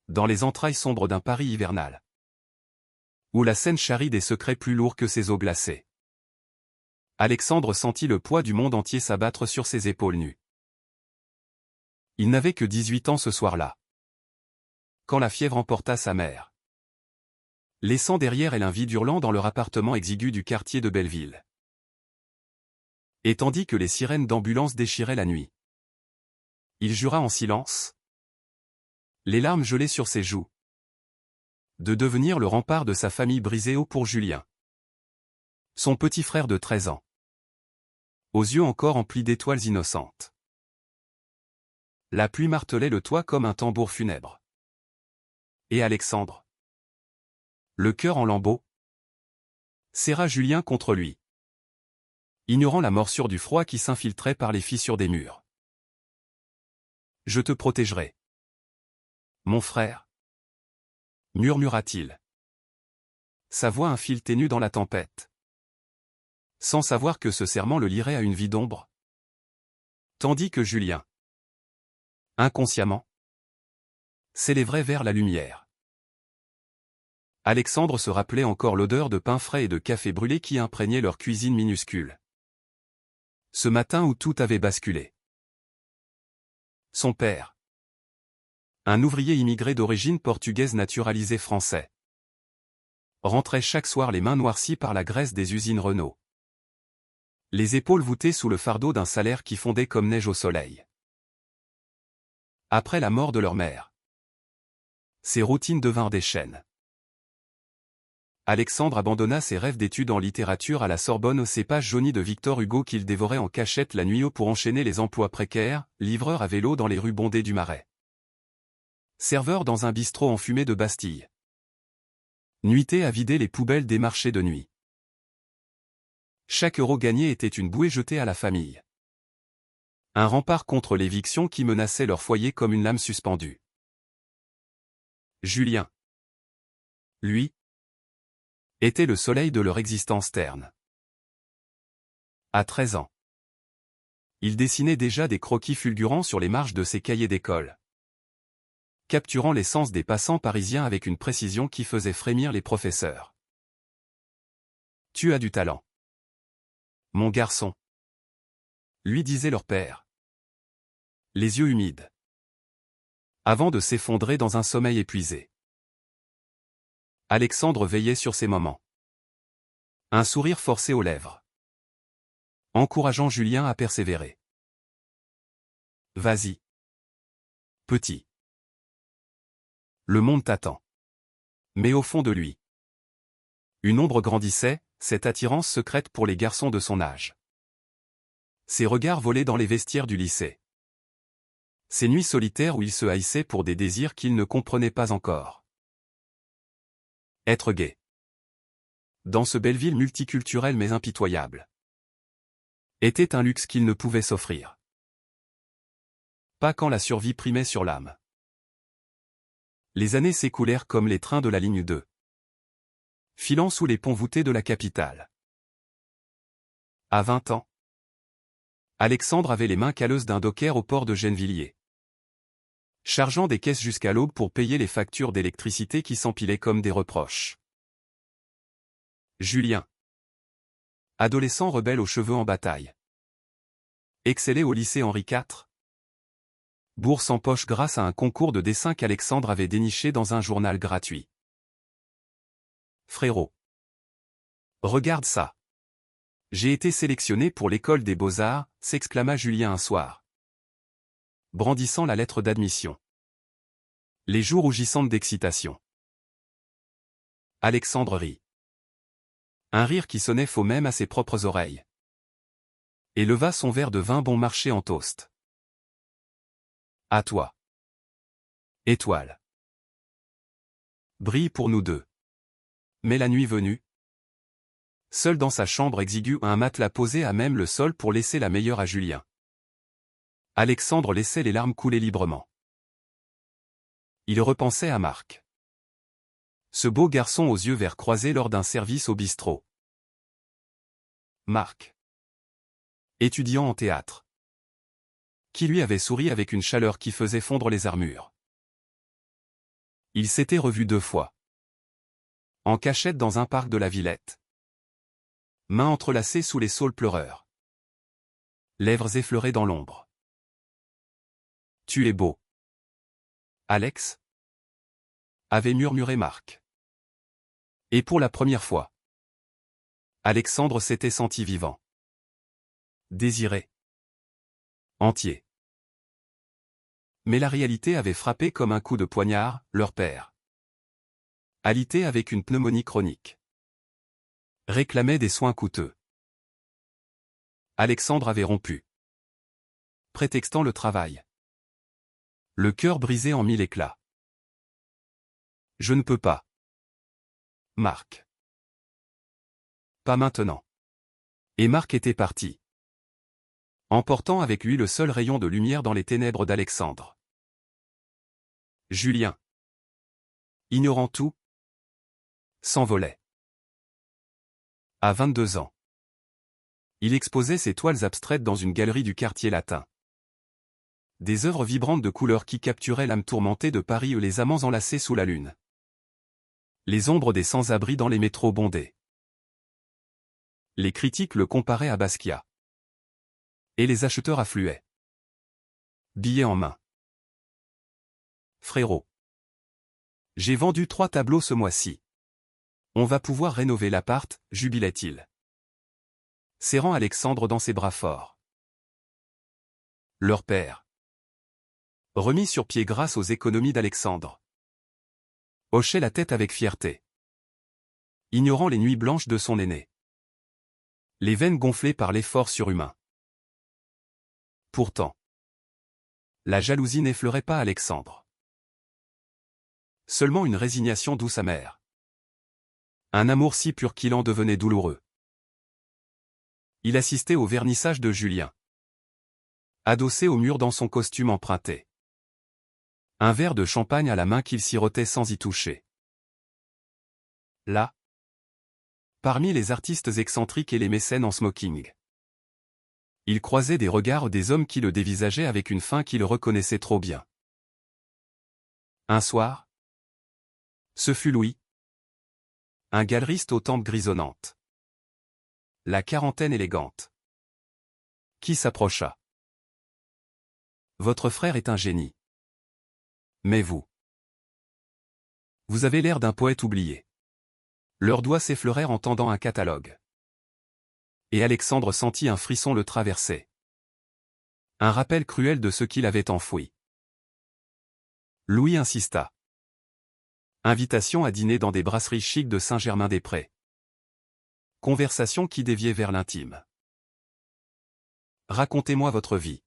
dans les entrailles sombres d'un Paris hivernal, où la Seine charrie des secrets plus lourds que ses eaux glacées. Alexandre sentit le poids du monde entier s'abattre sur ses épaules nues. Il n'avait que 18 ans ce soir-là, quand la fièvre emporta sa mère, laissant derrière elle un vide hurlant dans leur appartement exigu du quartier de Belleville. Et tandis que les sirènes d'ambulance déchiraient la nuit, il jura en silence, les larmes gelées sur ses joues, de devenir le rempart de sa famille brisée pour Julien, son petit frère de 13 ans, aux yeux encore emplis d'étoiles innocentes. La pluie martelait le toit comme un tambour funèbre. Et Alexandre, le cœur en lambeaux, serra Julien contre lui, ignorant la morsure du froid qui s'infiltrait par les fissures des murs. « Je te protégerai, mon frère, » murmura-t-il, sa voix un fil ténu dans la tempête, sans savoir que ce serment le lierait à une vie d'ombre. Tandis que Julien, inconsciemment, s'élèverait vers la lumière. Alexandre se rappelait encore l'odeur de pain frais et de café brûlé qui imprégnait leur cuisine minuscule. Ce matin où tout avait basculé. Son père, un ouvrier immigré d'origine portugaise naturalisé français, rentrait chaque soir les mains noircies par la graisse des usines Renault, les épaules voûtées sous le fardeau d'un salaire qui fondait comme neige au soleil. Après la mort de leur mère, ses routines devinrent des chaînes. Alexandre abandonna ses rêves d'études en littérature à la Sorbonne, ses pages jaunies de Victor Hugo qu'il dévorait en cachette la nuit pour enchaîner les emplois précaires, livreur à vélo dans les rues bondées du Marais, serveur dans un bistrot enfumé de Bastille, nuitée à vider les poubelles des marchés de nuit. Chaque euro gagné était une bouée jetée à la famille. Un rempart contre l'éviction qui menaçait leur foyer comme une lame suspendue. Julien, lui, était le soleil de leur existence terne. À 13 ans, il dessinait déjà des croquis fulgurants sur les marges de ses cahiers d'école, capturant l'essence des passants parisiens avec une précision qui faisait frémir les professeurs. « Tu as du talent, mon garçon », lui disait leur père, les yeux humides, avant de s'effondrer dans un sommeil épuisé. Alexandre veillait sur ces moments, un sourire forcé aux lèvres, encourageant Julien à persévérer. « Vas-y, petit. Le monde t'attend. » Mais au fond de lui, une ombre grandissait, cette attirance secrète pour les garçons de son âge. Ses regards volaient dans les vestiaires du lycée. Ces nuits solitaires où il se haïssait pour des désirs qu'il ne comprenait pas encore. Être gai, dans ce Belleville multiculturel mais impitoyable, était un luxe qu'il ne pouvait s'offrir. Pas quand la survie primait sur l'âme. Les années s'écoulèrent comme les trains de la ligne 2, filant sous les ponts voûtés de la capitale. À 20 ans, Alexandre avait les mains calleuses d'un docker au port de Gennevilliers, chargeant des caisses jusqu'à l'aube pour payer les factures d'électricité qui s'empilaient comme des reproches. Julien, adolescent rebelle aux cheveux en bataille, excellait au lycée Henri IV. Bourse en poche grâce à un concours de dessin qu'Alexandre avait déniché dans un journal gratuit. « Frérot, regarde ça. J'ai été sélectionné pour l'école des beaux-arts », s'exclama Julien un soir, brandissant la lettre d'admission, les joues rougissantes d'excitation. Alexandre rit. Un rire qui sonnait faux même à ses propres oreilles. Et leva son verre de vin bon marché en toast. À toi, étoile. Brille pour nous deux. Mais la nuit venue, seul dans sa chambre exiguë, un matelas posé à même le sol pour laisser la meilleure à Julien, Alexandre laissait les larmes couler librement. Il repensait à Marc, ce beau garçon aux yeux verts croisés lors d'un service au bistrot. Marc, étudiant en théâtre, qui lui avait souri avec une chaleur qui faisait fondre les armures. Ils s'étaient revus 2 fois. En cachette dans un parc de la Villette. Mains entrelacées sous les saules pleureurs. Lèvres effleurées dans l'ombre. Tu es beau. Alex, avait murmuré Marc. Et pour la première fois, Alexandre s'était senti vivant. Désiré. Entier. Mais la réalité avait frappé comme un coup de poignard, leur père. Alité avec une pneumonie chronique. Réclamait des soins coûteux. Alexandre avait rompu. Prétextant le travail. Le cœur brisé en 1000 éclats. Je ne peux pas. Marc. Pas maintenant. Et Marc était parti. Emportant avec lui le seul rayon de lumière dans les ténèbres d'Alexandre. Julien. Ignorant tout, s'envolait. À 22 ans. Il exposait ses toiles abstraites dans une galerie du quartier latin. Des œuvres vibrantes de couleurs qui capturaient l'âme tourmentée de Paris et les amants enlacés sous la lune. Les ombres des sans-abri dans les métros bondés. Les critiques le comparaient à Basquiat. Et les acheteurs affluaient. Billets en main. Frérot. J'ai vendu 3 tableaux ce mois-ci. On va pouvoir rénover l'appart, jubilait-il. Serrant Alexandre dans ses bras forts. Leur père. Remis sur pied grâce aux économies d'Alexandre. Hochait la tête avec fierté. Ignorant les nuits blanches de son aîné. Les veines gonflées par l'effort surhumain. Pourtant. La jalousie n'effleurait pas Alexandre. Seulement une résignation douce amère. Un amour si pur qu'il en devenait douloureux. Il assistait au vernissage de Julien. Adossé au mur dans son costume emprunté. Un verre de champagne à la main qu'il sirotait sans y toucher. Là. Parmi les artistes excentriques et les mécènes en smoking. Il croisait des regards des hommes qui le dévisageaient avec une faim qu'il reconnaissait trop bien. Un soir. Ce fut Louis. Un galeriste aux tempes grisonnantes. La quarantaine élégante. Qui s'approcha. Votre frère est un génie. Mais vous. Vous avez l'air d'un poète oublié. Leurs doigts s'effleurèrent en tendant un catalogue. Et Alexandre sentit un frisson le traverser. Un rappel cruel de ce qu'il avait enfoui. Louis insista. Invitation à dîner dans des brasseries chics de Saint-Germain-des-Prés. Conversation qui déviait vers l'intime. Racontez-moi votre vie.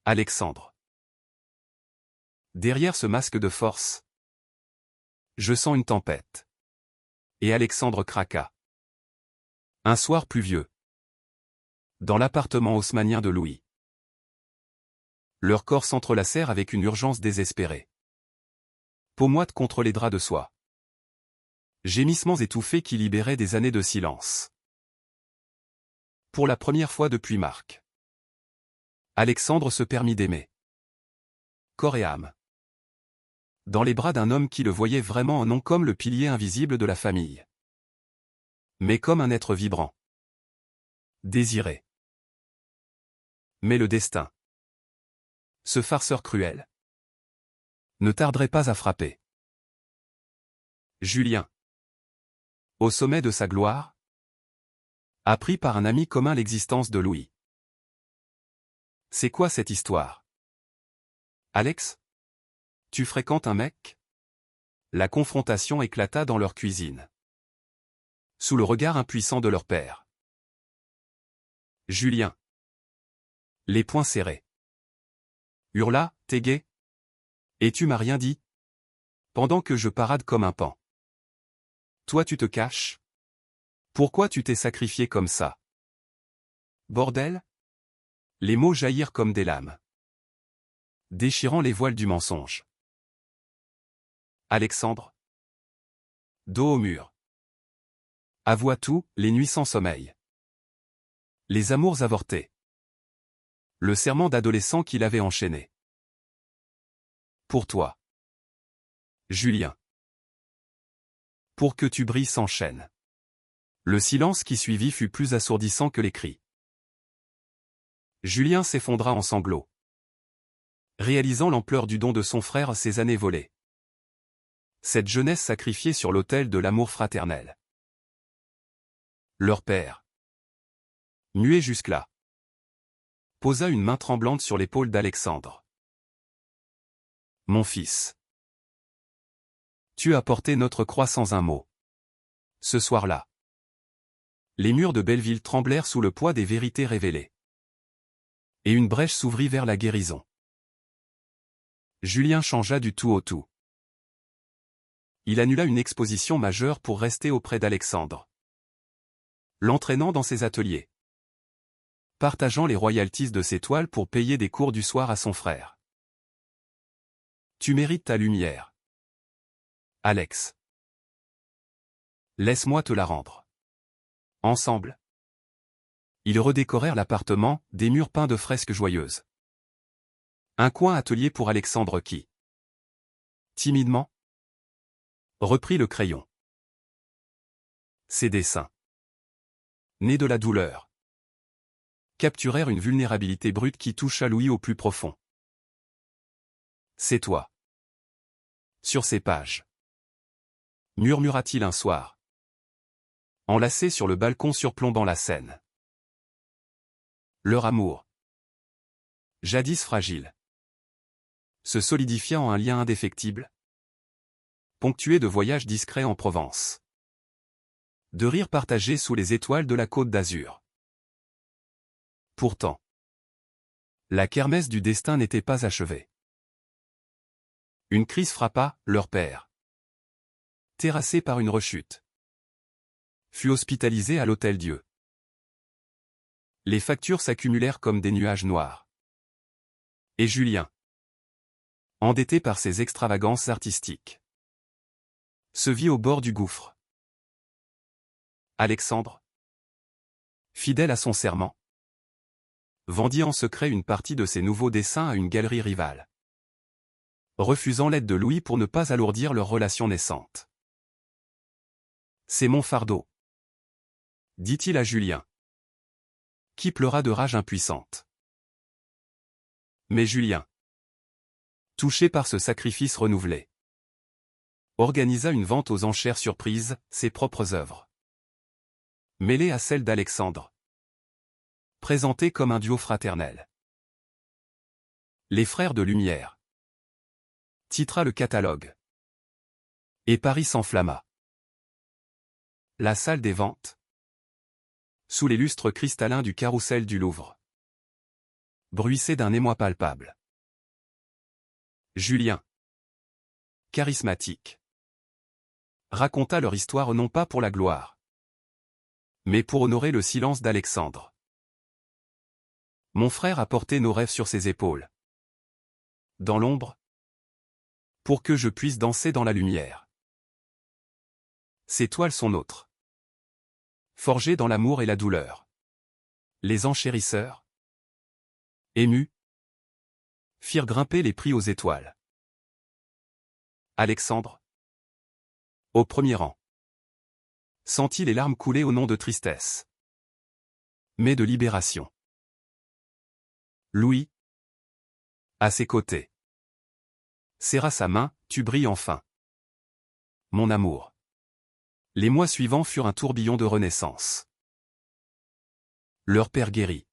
Alexandre. Derrière ce masque de force. Je sens une tempête. Et Alexandre craqua. Un soir pluvieux. Dans l'appartement haussmannien de Louis. Leurs corps s'entrelacèrent avec une urgence désespérée. Peau moite contre les draps de soie. Gémissements étouffés qui libéraient des années de silence. Pour la première fois depuis Marc. Alexandre se permit d'aimer. Corps et âme. Dans les bras d'un homme qui le voyait vraiment non comme le pilier invisible de la famille. Mais comme un être vibrant. Désiré. Mais le destin. Ce farceur cruel. Ne tarderait pas à frapper. Julien. Au sommet de sa gloire. Apprit par un ami commun l'existence de Louis. C'est quoi cette histoire? Alex? Tu fréquentes un mec? La confrontation éclata dans leur cuisine. Sous le regard impuissant de leur père. Julien. Les poings serrés. Hurla, t'es gay? Et tu m'as rien dit? Pendant que je parade comme un paon. Toi tu te caches? Pourquoi tu t'es sacrifié comme ça? Bordel? Les mots jaillirent comme des lames. Déchirant les voiles du mensonge. Alexandre. Dos au mur. Avoua tout, les nuits sans sommeil. Les amours avortés. Le serment d'adolescent qu'il avait enchaîné. Pour toi. Julien. Pour que tu brilles s'enchaîne. Le silence qui suivit fut plus assourdissant que les cris. Julien s'effondra en sanglots, réalisant l'ampleur du don de son frère ces années volées. Cette jeunesse sacrifiée sur l'autel de l'amour fraternel. Leur père, muet jusque-là, posa une main tremblante sur l'épaule d'Alexandre. Mon fils, tu as porté notre croix sans un mot. Ce soir-là, les murs de Belleville tremblèrent sous le poids des vérités révélées. Et une brèche s'ouvrit vers la guérison. Julien changea du tout au tout. Il annula une exposition majeure pour rester auprès d'Alexandre, l'entraînant dans ses ateliers, partageant les royalties de ses toiles pour payer des cours du soir à son frère. Tu mérites ta lumière, Alex. Laisse-moi te la rendre. Ensemble, ils redécorèrent l'appartement, des murs peints de fresques joyeuses. Un coin atelier pour Alexandre qui, timidement, reprit le crayon. Ses dessins, nés de la douleur, capturèrent une vulnérabilité brute qui toucha Louis au plus profond. C'est toi. Sur ces pages, murmura-t-il un soir, enlacé sur le balcon surplombant la Seine. Leur amour, jadis fragile, se solidifia en un lien indéfectible, ponctué de voyages discrets en Provence, de rires partagés sous les étoiles de la Côte d'Azur. Pourtant, la kermesse du destin n'était pas achevée. Une crise frappa leur père. Terrassé par une rechute, fut hospitalisé à l'Hôtel-Dieu. Les factures s'accumulèrent comme des nuages noirs. Et Julien, endetté par ses extravagances artistiques, se vit au bord du gouffre. Alexandre, fidèle à son serment, vendit en secret une partie de ses nouveaux dessins à une galerie rivale, refusant l'aide de Louis pour ne pas alourdir leur relation naissante. C'est mon fardeau, dit-il à Julien, qui pleura de rage impuissante. Mais Julien, touché par ce sacrifice renouvelé, organisa une vente aux enchères surprise, ses propres œuvres, mêlées à celles d'Alexandre, présentées comme un duo fraternel. Les frères de lumière, titra le catalogue. Et Paris s'enflamma. La salle des ventes, sous les lustres cristallins du carrousel du Louvre, bruissait d'un émoi palpable. Julien, charismatique, raconta leur histoire non pas pour la gloire, mais pour honorer le silence d'Alexandre. Mon frère a porté nos rêves sur ses épaules, dans l'ombre, pour que je puisse danser dans la lumière. Ces toiles sont nôtres, forgées dans l'amour et la douleur. Les enchérisseurs, émus, firent grimper les prix aux étoiles. Alexandre, au premier rang, sentit les larmes couler au nom de tristesse, mais de libération. Louis, à ses côtés, serra sa main, tu brilles enfin. Mon amour. Les mois suivants furent un tourbillon de renaissance. Leur père guérit,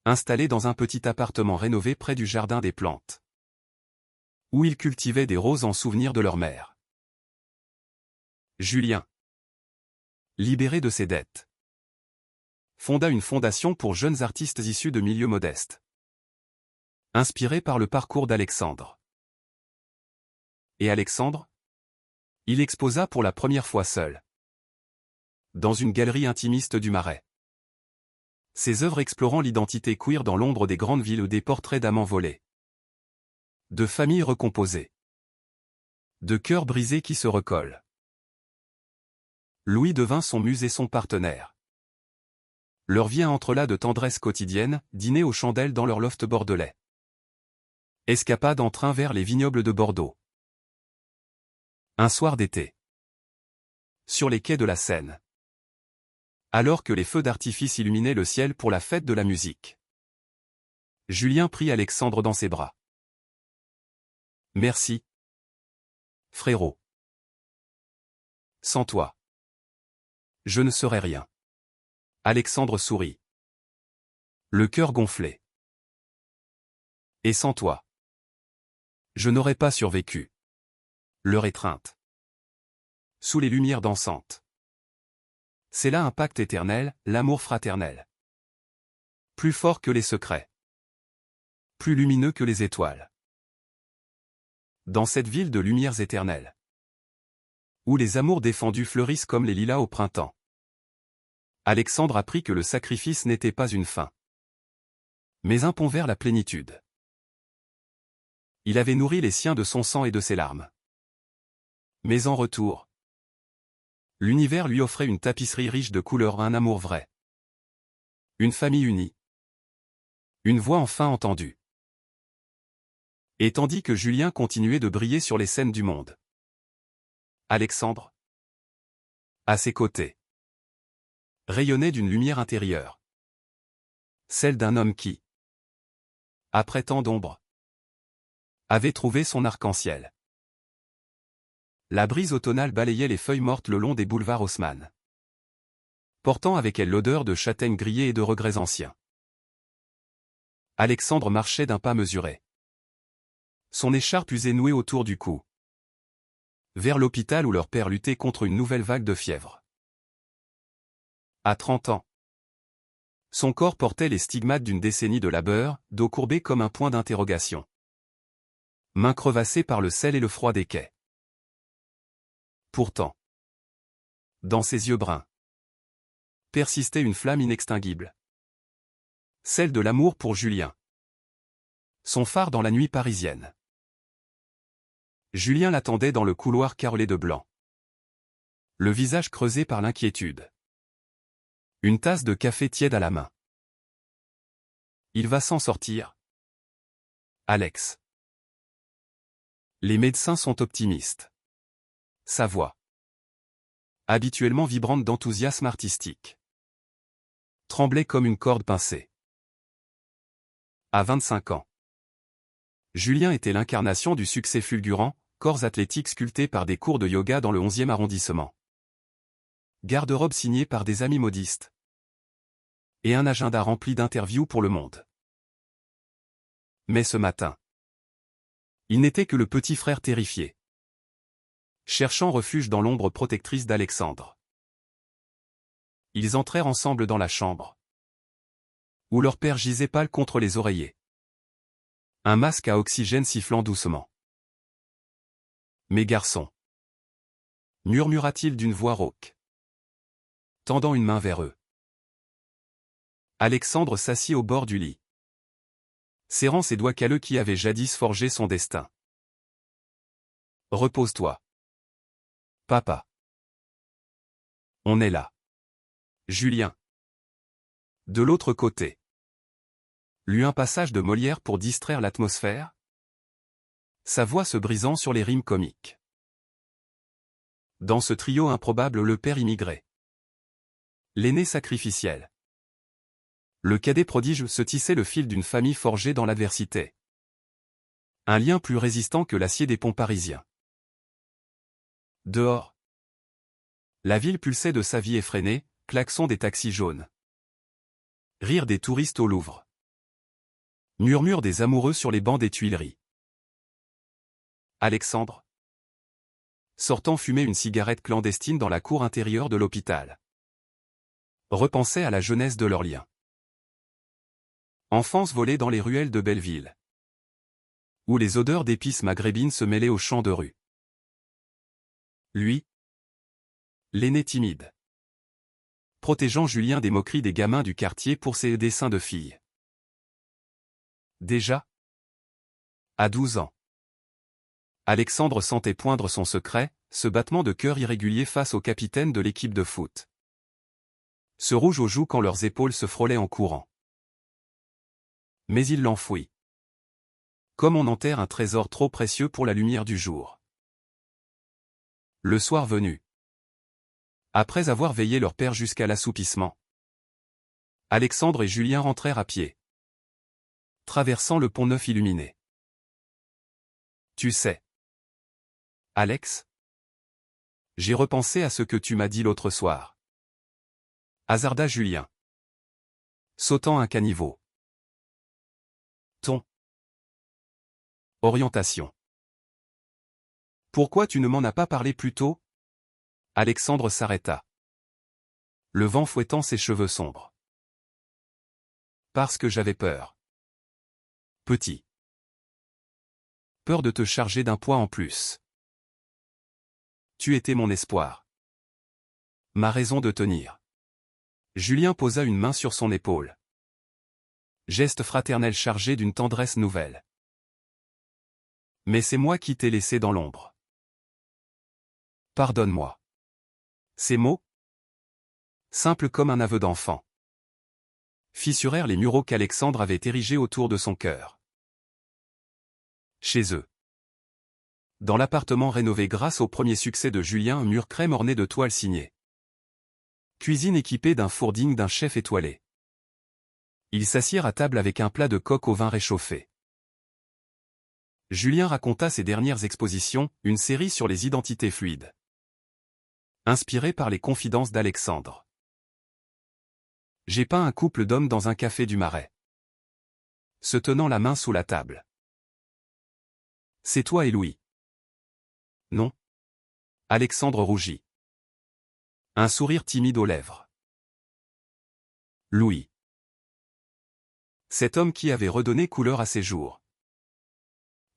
installé dans un petit appartement rénové près du jardin des plantes, où ils cultivaient des roses en souvenir de leur mère. Julien, libéré de ses dettes, fonda une fondation pour jeunes artistes issus de milieux modestes, inspiré par le parcours d'Alexandre. Et Alexandre, il exposa pour la première fois seul, dans une galerie intimiste du Marais, ses œuvres explorant l'identité queer dans l'ombre des grandes villes ou des portraits d'amants volés, de familles recomposées, de cœurs brisés qui se recollent. Louis devint son muse et son partenaire. Leur vie entrelacs de tendresse quotidienne, dîner aux chandelles dans leur loft bordelais. Escapade en train vers les vignobles de Bordeaux. Un soir d'été. Sur les quais de la Seine. Alors que les feux d'artifice illuminaient le ciel pour la fête de la musique. Julien prit Alexandre dans ses bras. Merci. Frérot. Sans toi. Je ne serais rien. Alexandre sourit. Le cœur gonflé. Et sans toi. Je n'aurais pas survécu. Leur étreinte. Sous les lumières dansantes. C'est là un pacte éternel, l'amour fraternel. Plus fort que les secrets. Plus lumineux que les étoiles. Dans cette ville de lumières éternelles. Où les amours défendus fleurissent comme les lilas au printemps. Alexandre apprit que le sacrifice n'était pas une fin. Mais un pont vers la plénitude. Il avait nourri les siens de son sang et de ses larmes. Mais en retour, l'univers lui offrait une tapisserie riche de couleurs, un amour vrai. Une famille unie. Une voix enfin entendue. Et tandis que Julien continuait de briller sur les scènes du monde. Alexandre, à ses côtés, rayonnait d'une lumière intérieure. Celle d'un homme qui, après tant d'ombre, avait trouvé son arc-en-ciel. La brise automnale balayait les feuilles mortes le long des boulevards Haussmann, portant avec elle l'odeur de châtaignes grillées et de regrets anciens. Alexandre marchait d'un pas mesuré. Son écharpe usée nouée autour du cou. Vers l'hôpital où leur père luttait contre une nouvelle vague de fièvre. À 30 ans. Son corps portait les stigmates d'une décennie de labeur, dos courbé comme un point d'interrogation. Mains crevassées par le sel et le froid des quais. Pourtant, dans ses yeux bruns, persistait une flamme inextinguible. Celle de l'amour pour Julien. Son phare dans la nuit parisienne. Julien l'attendait dans le couloir carrelé de blanc. Le visage creusé par l'inquiétude. Une tasse de café tiède à la main. Il va s'en sortir. Alex. Les médecins sont optimistes. Sa voix, habituellement vibrante d'enthousiasme artistique, tremblait comme une corde pincée. À 25 ans. Julien était l'incarnation du succès fulgurant, corps athlétiques sculptés par des cours de yoga dans le 11e arrondissement. Garde-robe signée par des amis modistes. Et un agenda rempli d'interviews pour le monde. Mais ce matin, il n'était que le petit frère terrifié. Cherchant refuge dans l'ombre protectrice d'Alexandre. Ils entrèrent ensemble dans la chambre. Où leur père gisait pâle contre les oreillers. Un masque à oxygène sifflant doucement. Mes garçons. Murmura-t-il d'une voix rauque. Tendant une main vers eux. Alexandre s'assit au bord du lit. Serrant ses doigts calleux qui avaient jadis forgé son destin. Repose-toi. Papa. On est là. Julien. De l'autre côté. Lut un passage de Molière pour distraire l'atmosphère. Sa voix se brisant sur les rimes comiques. Dans ce trio improbable le père immigré. L'aîné sacrificiel. Le cadet prodige se tissait le fil d'une famille forgée dans l'adversité. Un lien plus résistant que l'acier des ponts parisiens. Dehors. La ville pulsait de sa vie effrénée, klaxon des taxis jaunes. Rire des touristes au Louvre. Murmure des amoureux sur les bancs des Tuileries. Alexandre. Sortant fumer une cigarette clandestine dans la cour intérieure de l'hôpital. Repensait à la jeunesse de leur lien. Enfance volée dans les ruelles de Belleville. Où les odeurs d'épices maghrébines se mêlaient aux champs de rue. Lui. L'aîné timide. Protégeant Julien des moqueries des gamins du quartier pour ses dessins de filles. Déjà. À 12 ans. Alexandre sentait poindre son secret, ce battement de cœur irrégulier face au capitaine de l'équipe de foot. Ce rouge aux joues quand leurs épaules se frôlaient en courant. Mais il l'enfouit. Comme on enterre un trésor trop précieux pour la lumière du jour. Le soir venu, après avoir veillé leur père jusqu'à l'assoupissement, Alexandre et Julien rentrèrent à pied, traversant le pont-neuf illuminé. Tu sais, Alex, j'ai repensé à ce que tu m'as dit l'autre soir. Hasarda Julien, sautant un caniveau. Ton orientation. Pourquoi tu ne m'en as pas parlé plus tôt? Alexandre s'arrêta, le vent fouettant ses cheveux sombres. Parce que j'avais peur. Petit. Peur de te charger d'un poids en plus. Tu étais mon espoir. Ma raison de tenir. Julien posa une main sur son épaule. Geste fraternel chargé d'une tendresse nouvelle. Mais c'est moi qui t'ai laissé dans l'ombre. Pardonne-moi. Ces mots, simples comme un aveu d'enfant, fissurèrent les muraux qu'Alexandre avait érigés autour de son cœur. Chez eux, dans l'appartement rénové grâce au premier succès de Julien, un mur crème orné de toiles signées. Cuisine équipée d'un four digne d'un chef étoilé. Ils s'assirent à table avec un plat de coq au vin réchauffé. Julien raconta ses dernières expositions, une série sur les identités fluides. Inspirée par les confidences d'Alexandre. J'ai peint un couple d'hommes dans un café du Marais, se tenant la main sous la table. C'est toi et Louis. Non. Alexandre rougit. Un sourire timide aux lèvres. Louis. Cet homme qui avait redonné couleur à ses jours.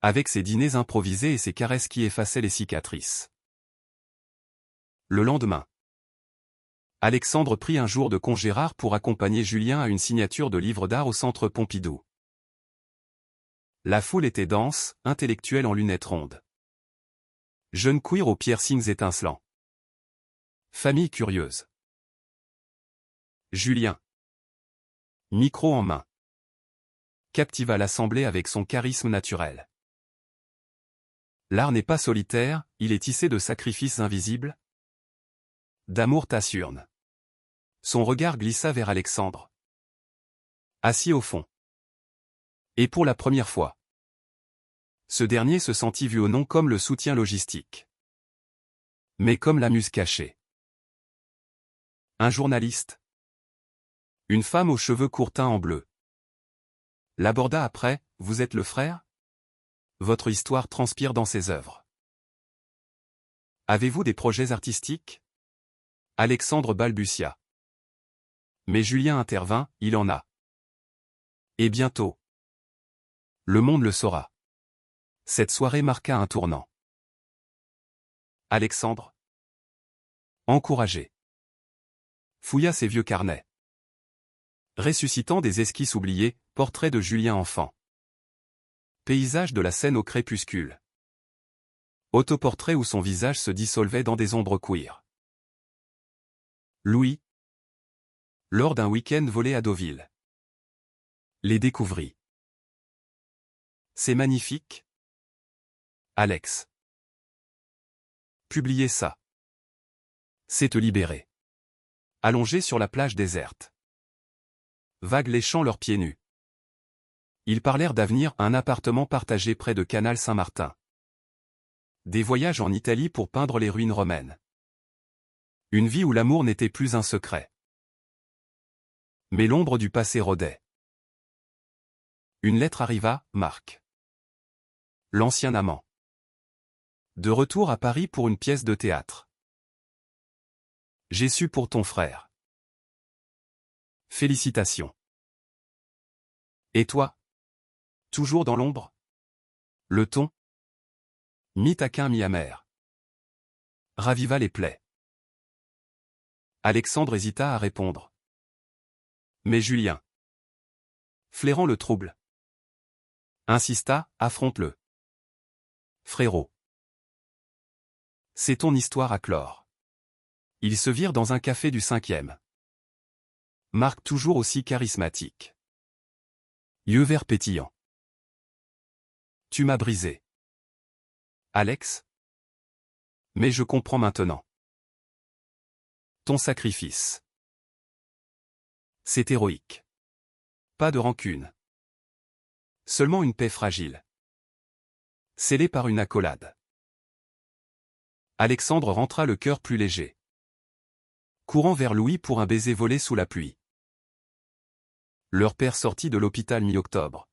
Avec ses dîners improvisés et ses caresses qui effaçaient les cicatrices. Le lendemain, Alexandre prit un jour de congé rare pour accompagner Julien à une signature de livre d'art au centre Pompidou. La foule était dense, intellectuelle en lunettes rondes. Jeunes queers aux piercings étincelants. Famille curieuse. Julien, micro en main, captiva l'assemblée avec son charisme naturel. L'art n'est pas solitaire, il est tissé de sacrifices invisibles, d'amour taciurne. Son regard glissa vers Alexandre, assis au fond. Et pour la première fois, ce dernier se sentit vu non comme le soutien logistique, mais comme la muse cachée. Un journaliste, une femme aux cheveux courts teints en bleu, l'aborda après. Vous êtes le frère? Votre histoire transpire dans ses œuvres. Avez-vous des projets artistiques? Alexandre balbutia. Mais Julien intervint, il en a. Et bientôt. Le monde le saura. Cette soirée marqua un tournant. Alexandre, encouragé, fouilla ses vieux carnets, ressuscitant des esquisses oubliées, portrait de Julien enfant. Paysage de la Seine au crépuscule. Autoportrait où son visage se dissolvait dans des ombres queer. Louis, lors d'un week-end volé à Deauville, les découvrit. C'est magnifique. Alex. Publier ça. C'est te libérer. Allongé sur la plage déserte. Vagues léchant leurs pieds nus. Ils parlèrent d'avenir, un appartement partagé près de Canal Saint-Martin. Des voyages en Italie pour peindre les ruines romaines. Une vie où l'amour n'était plus un secret. Mais l'ombre du passé rôdait. Une lettre arriva, Marc. L'ancien amant. De retour à Paris pour une pièce de théâtre. J'ai su pour ton frère. Félicitations. Et toi? Toujours dans l'ombre? Le ton, mi-taquin mi-amer, raviva les plaies. Alexandre hésita à répondre. Mais Julien, flairant le trouble, insista, affronte-le. Frérot. C'est ton histoire à clore. Ils se virent dans un café du 5e. Marc toujours aussi charismatique. Yeux verts pétillants. Tu m'as brisé. Alex? Mais je comprends maintenant. Ton sacrifice. C'est héroïque. Pas de rancune. Seulement une paix fragile. Scellée par une accolade. Alexandre rentra le cœur plus léger. Courant vers Louis pour un baiser volé sous la pluie. Leur père sortit de l'hôpital mi-octobre.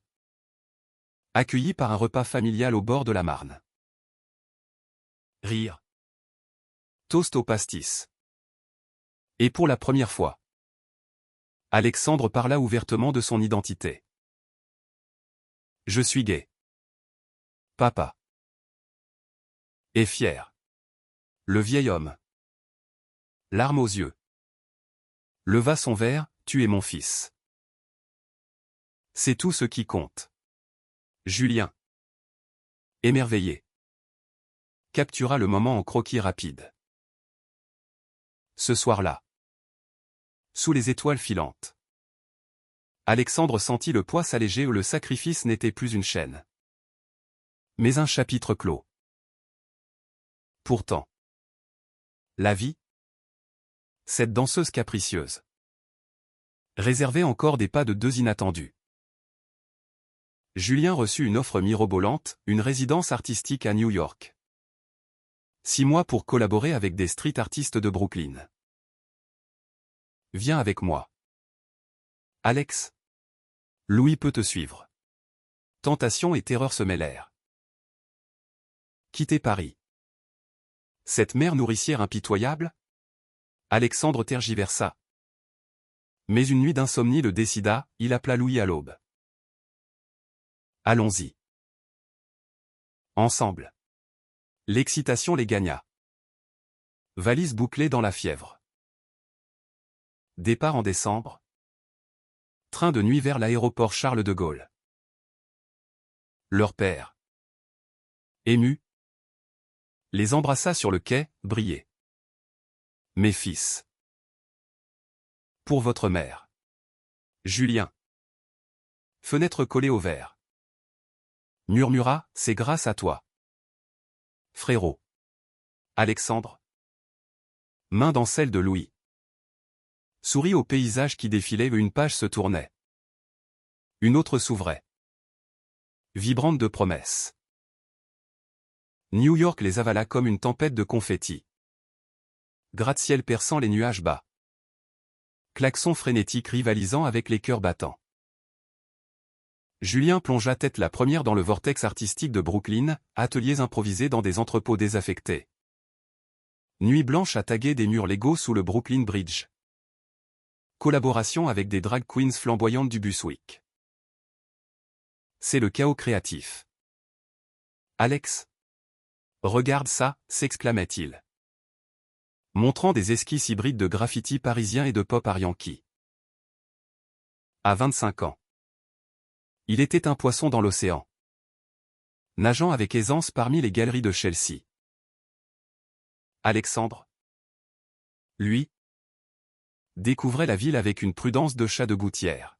Accueilli par un repas familial au bord de la Marne. Rire. Toast au pastis. Et pour la première fois, Alexandre parla ouvertement de son identité. Je suis gay. Papa. Et fier. Le vieil homme. Larmes aux yeux. Leva son verre, tu es mon fils. C'est tout ce qui compte. Julien. Émerveillé. Captura le moment en croquis rapide. Ce soir-là. Sous les étoiles filantes. Alexandre sentit le poids s'alléger où le sacrifice n'était plus une chaîne. Mais un chapitre clos. Pourtant. La vie. Cette danseuse capricieuse. Réservait encore des pas de deux inattendus. Julien reçut une offre mirobolante, une résidence artistique à New York. 6 mois pour collaborer avec des street artistes de Brooklyn. Viens avec moi. Alex. Louis peut te suivre. Tentation et terreur se mêlèrent. Quitter Paris. Cette mère nourricière impitoyable? Alexandre tergiversa. Mais une nuit d'insomnie le décida, il appela Louis à l'aube. Allons-y. Ensemble. L'excitation les gagna. Valise bouclée dans la fièvre. Départ en décembre. Train de nuit vers l'aéroport Charles de Gaulle. Leur père. Ému. Les embrassa sur le quai, brillé. Mes fils. Pour votre mère. Julien. Fenêtre collée au verre. Murmura, c'est grâce à toi. Frérot. Alexandre. Main dans celle de Louis. Sourit au paysage qui défilait, une page se tournait. Une autre s'ouvrait. Vibrante de promesses. New York les avala comme une tempête de confettis. Gratte-ciel perçant les nuages bas. Klaxons frénétiques rivalisant avec les cœurs battants. Julien plongea tête la première dans le vortex artistique de Brooklyn, ateliers improvisés dans des entrepôts désaffectés. Nuit blanche à taguer des murs légaux sous le Brooklyn Bridge. Collaboration avec des drag queens flamboyantes du Bushwick. C'est le chaos créatif. Alex. Regarde ça, s'exclamait-il. Montrant des esquisses hybrides de graffiti parisien et de pop arianki. À 25 ans. Il était un poisson dans l'océan. Nageant avec aisance parmi les galeries de Chelsea. Alexandre. Lui. Découvrait la ville avec une prudence de chat de gouttière.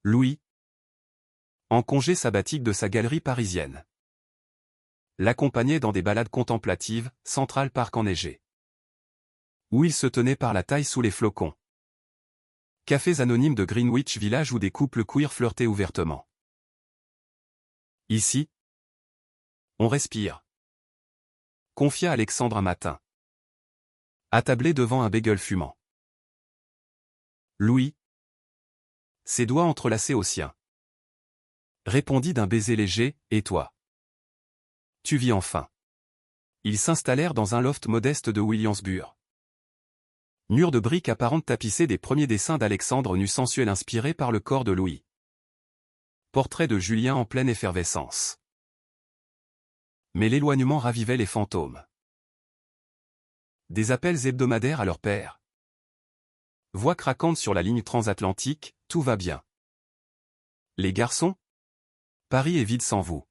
Louis. En congé sabbatique de sa galerie parisienne. L'accompagnait dans des balades contemplatives, Central Park enneigé. Où il se tenait par la taille sous les flocons. Cafés anonymes de Greenwich Village où des couples queer flirtaient ouvertement. Ici, on respire. Confia Alexandre un matin. Attablé devant un bagel fumant. Louis. Ses doigts entrelacés aux siens. Répondit d'un baiser léger, et toi? Tu vis enfin. Ils s'installèrent dans un loft modeste de Williamsburg. Mur de briques apparentes tapissés des premiers dessins d'Alexandre nus sensuels inspirés par le corps de Louis. Portrait de Julien en pleine effervescence. Mais l'éloignement ravivait les fantômes. Des appels hebdomadaires à leur père. Voix craquante sur la ligne transatlantique, tout va bien. Les garçons? Paris est vide sans vous.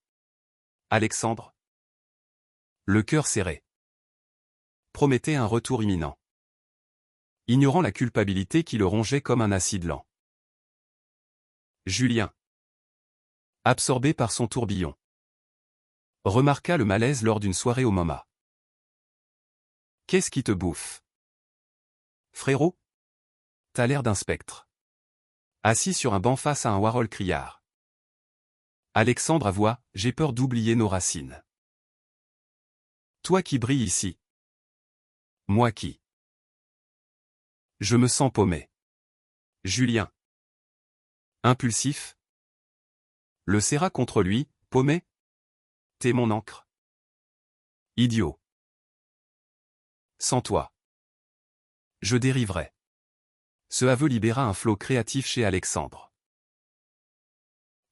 Alexandre. Le cœur serré. Promettait un retour imminent. Ignorant la culpabilité qui le rongeait comme un acide lent. Julien. Absorbé par son tourbillon. remarqua le malaise lors d'une soirée au MoMA. Qu'est-ce qui te bouffe? Frérot? T'as l'air d'un spectre. Assis sur un banc face à un Warhol criard. Alexandre avoua, j'ai peur d'oublier nos racines. Toi qui brilles ici. Moi qui. Je me sens paumé. Julien. Impulsif. Le serra contre lui, paumé. T'es mon encre. Idiot. Sans toi. Je dériverais. Ce aveu libéra un flot créatif chez Alexandre.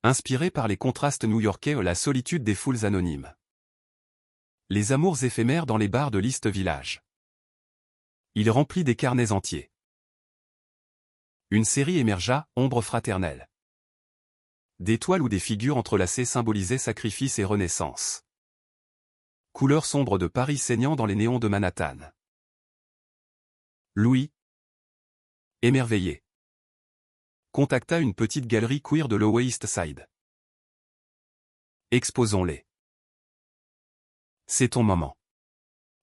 Inspiré par les contrastes new-yorkais et la solitude des foules anonymes. Les amours éphémères dans les bars de l'East Village. Il remplit des carnets entiers. Une série émergea, Ombre fraternelle. Des toiles ou des figures entrelacées symbolisaient sacrifice et renaissance. Couleurs sombres de Paris saignant dans les néons de Manhattan. Louis, émerveillé, contacta une petite galerie queer de Lower East Side. Exposons-les. C'est ton moment.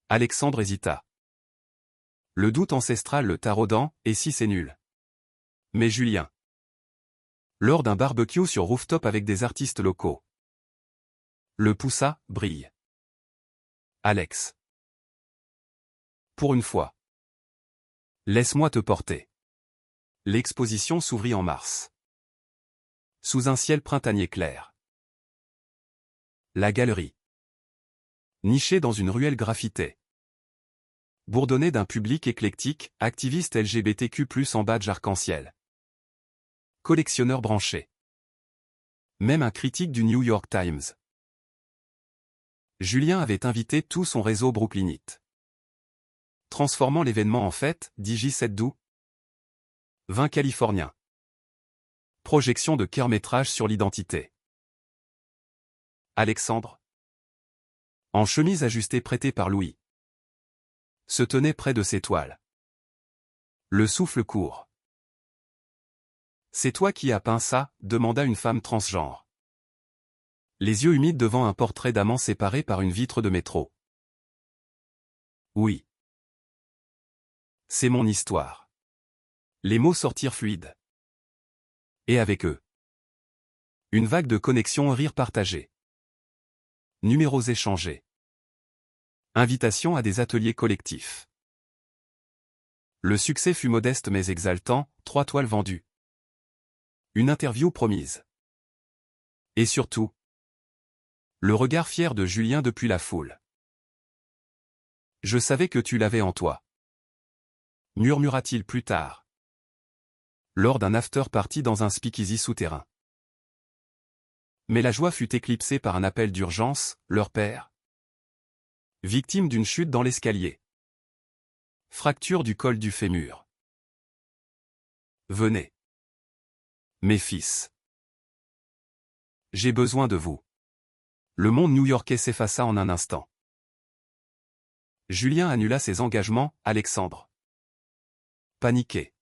Alexandre hésita. Le doute ancestral le taraudant, et si c'est nul? Mais Julien. Lors d'un barbecue sur rooftop avec des artistes locaux. Le poussa, brille. Alex. Pour une fois. Laisse-moi te porter. L'exposition s'ouvrit en mars. Sous un ciel printanier clair. La galerie. Nichée dans une ruelle graffitée. Bourdonnée d'un public éclectique, activiste LGBTQ+, en badge arc-en-ciel. Collectionneur branché. Même un critique du New York Times. Julien avait invité tout son réseau brooklynite. Transformant l'événement en fête, dit J7 d'août. 20 Californiens. Projection de court-métrage sur l'identité. Alexandre. En chemise ajustée prêtée par Louis. Se tenait près de ses toiles. Le souffle court. C'est toi qui as peint ça, demanda une femme transgenre. Les yeux humides devant un portrait d'amant séparé par une vitre de métro. Oui. C'est mon histoire. Les mots sortirent fluides. Et avec eux. Une vague de connexions, rires partagés. Numéros échangés. Invitation à des ateliers collectifs. Le succès fut modeste mais exaltant, 3 toiles vendues. Une interview promise. Et surtout, le regard fier de Julien depuis la foule. Je savais que tu l'avais en toi. Murmura-t-il plus tard. Lors d'un after-party dans un speakeasy souterrain. Mais la joie fut éclipsée par un appel d'urgence, leur père. Victime d'une chute dans l'escalier. Fracture du col du fémur. Venez. Mes fils. J'ai besoin de vous. Le monde new-yorkais s'effaça en un instant. Julien annula ses engagements, Alexandre. Paniqué.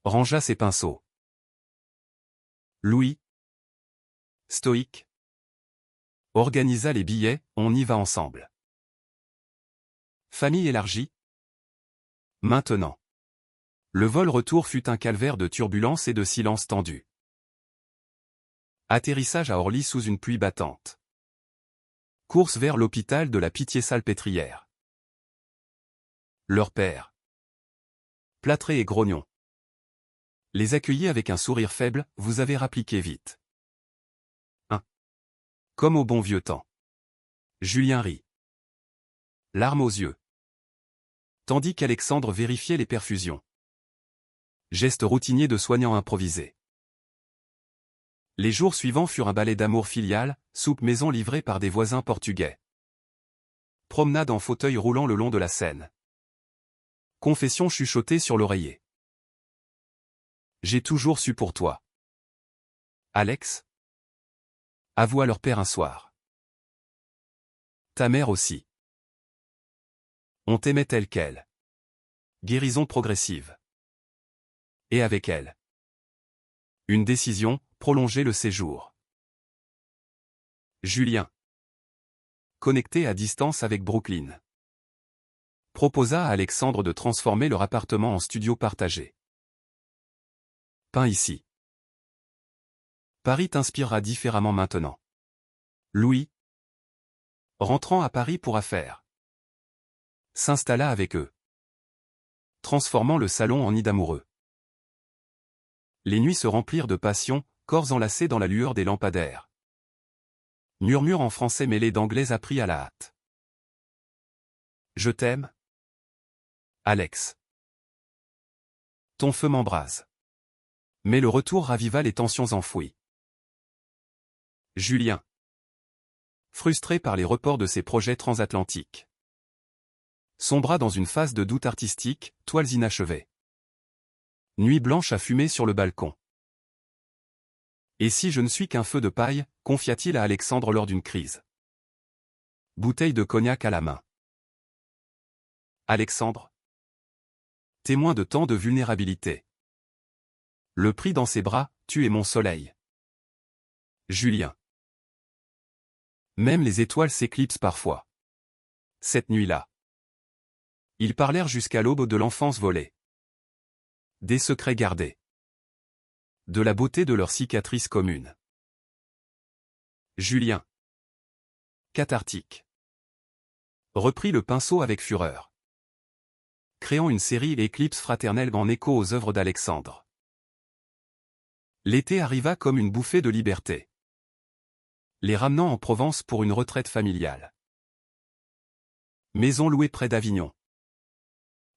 Rangea ses pinceaux. Louis. Stoïque. Organisa les billets, on y va ensemble. Famille élargie. Maintenant. Le vol-retour fut un calvaire de turbulences et de silence tendu. Atterrissage à Orly sous une pluie battante. Course vers l'hôpital de la Pitié-Salpêtrière. Leur père. Plâtré et grognon. Les accueillit avec un sourire faible, vous avez rappliqué vite. Comme au bon vieux temps. Julien rit. Larmes aux yeux. Tandis qu'Alexandre vérifiait les perfusions. Geste routinier de soignant improvisé. Les jours suivants furent un ballet d'amour filial, soupe maison livrée par des voisins portugais. Promenade en fauteuil roulant le long de la Seine. Confession chuchotée sur l'oreiller. J'ai toujours su pour toi. Alex. Avoua leur père un soir. Ta mère aussi. On t'aimait telle qu'elle. Guérison progressive. Et avec elle. Une décision, prolonger le séjour. Julien. connecté à distance avec Brooklyn. Proposa à Alexandre de transformer leur appartement en studio partagé. Peint ici. Paris t'inspirera différemment maintenant. Louis, rentrant à Paris pour affaires, s'installa avec eux, transformant le salon en nid d'amoureux. Les nuits se remplirent de passion, corps enlacés dans la lueur des lampadaires. Murmure en français mêlé d'anglais appris à la hâte. Je t'aime, Alex. Ton feu m'embrase. Mais le retour raviva les tensions enfouies. Julien, frustré par les reports de ses projets transatlantiques, sombra dans une phase de doute artistique, toiles inachevées. Nuit blanche à fumer sur le balcon. Et si je ne suis qu'un feu de paille, confia-t-il à Alexandre lors d'une crise. Bouteille de cognac à la main. Alexandre, témoin de tant de vulnérabilité, le prit dans ses bras, tu es mon soleil. Julien. Même les étoiles s'éclipsent parfois. Cette nuit-là. Ils parlèrent jusqu'à l'aube de l'enfance volée. Des secrets gardés. De la beauté de leur cicatrice commune. Julien, cathartique, reprit le pinceau avec fureur, créant une série éclipse fraternelle en écho aux œuvres d'Alexandre. L'été arriva comme une bouffée de liberté, les ramenant en Provence pour une retraite familiale. Maison louée près d'Avignon.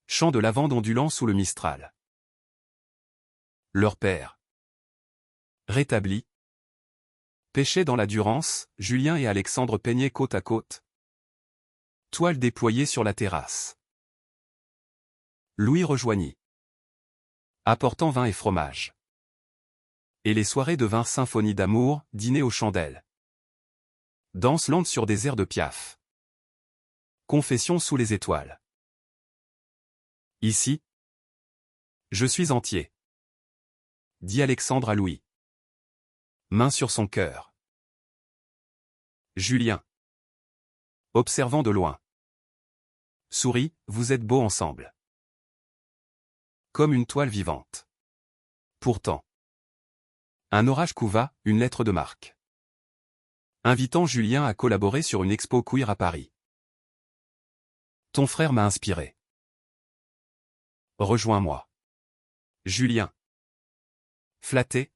Champ de lavande ondulant sous le Mistral. Leur père, rétabli, pêchait dans la Durance, Julien et Alexandre peignaient côte à côte. Toile déployée sur la terrasse. Louis rejoignit, apportant vin et fromage. Et les soirées devinrent symphonie d'amour, dîner aux chandelles. Danse lente sur des airs de Piaf. Confession sous les étoiles. Ici, je suis entier, dit Alexandre à Louis. Main sur son cœur. Julien, observant de loin. Sourit, vous êtes beaux ensemble. Comme une toile vivante. Pourtant. Un orage couva, une lettre de marque. Invitant Julien à collaborer sur une expo queer à Paris. Ton frère m'a inspiré. Rejoins-moi. Julien. Flatté.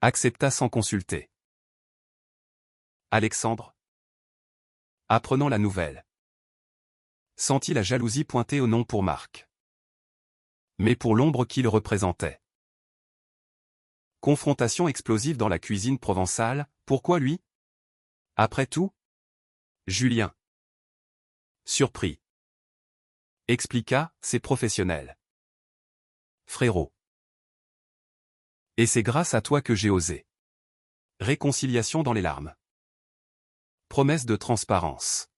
Accepta sans consulter. Alexandre, apprenant la nouvelle, sentit la jalousie pointer au nom pour Marc. Mais pour l'ombre qu'il représentait. Confrontation explosive dans la cuisine provençale, pourquoi lui? Après tout? Julien. Surpris. Expliqua, c'est professionnel. Frérot. Et c'est grâce à toi que j'ai osé. Réconciliation dans les larmes. Promesse de transparence.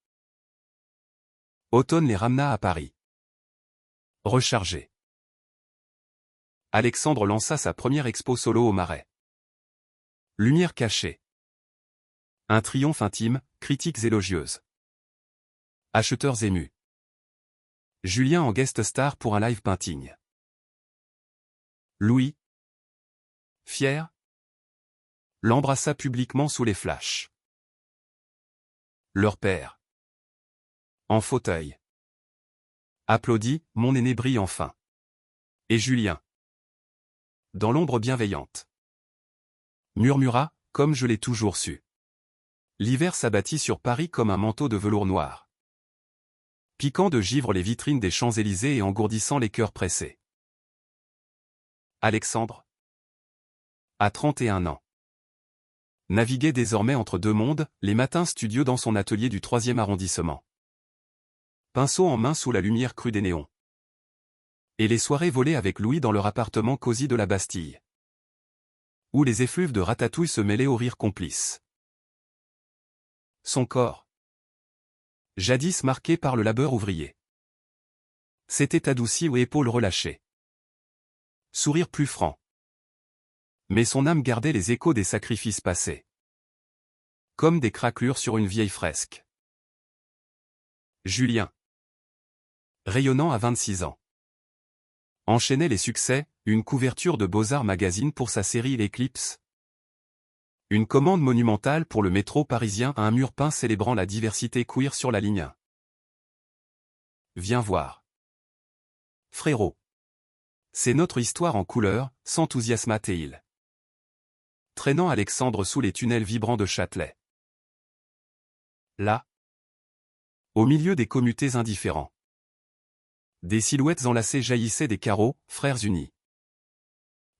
Automne les ramena à Paris. Rechargé. Alexandre lança sa première expo solo au Marais. Lumière cachée. Un triomphe intime, critiques élogieuses. Acheteurs émus. Julien en guest star pour un live painting. Louis, fier, l'embrassa publiquement sous les flashs. Leur père, en fauteuil, applaudit, mon aîné brille enfin. Et Julien, dans l'ombre bienveillante, murmura, comme je l'ai toujours su. L'hiver s'abattit sur Paris comme un manteau de velours noir, piquant de givre les vitrines des Champs-Élysées et engourdissant les cœurs pressés. Alexandre, à 31 ans, naviguait désormais entre deux mondes, les matins studieux dans son atelier du 3e arrondissement. Pinceau en main sous la lumière crue des néons. Et les soirées volées avec Louis dans leur appartement cosy de la Bastille, où les effluves de ratatouille se mêlaient aux rires complices. Son corps, jadis marqué par le labeur ouvrier, s'était adouci aux épaules relâchées. Sourire plus franc. Mais son âme gardait les échos des sacrifices passés. comme des craquelures sur une vieille fresque. Julien. Rayonnant à 26 ans. Enchaînait les succès, une couverture de Beaux-Arts Magazine pour sa série L'Éclipse. Une commande monumentale pour le métro parisien à un mur peint célébrant la diversité queer sur la ligne 1. Viens voir. Frérot. C'est notre histoire en couleur, s'enthousiasma Théil. Traînant Alexandre sous les tunnels vibrants de Châtelet. Là. Au milieu des commutés indifférents. Des silhouettes enlacées jaillissaient des carreaux, frères unis.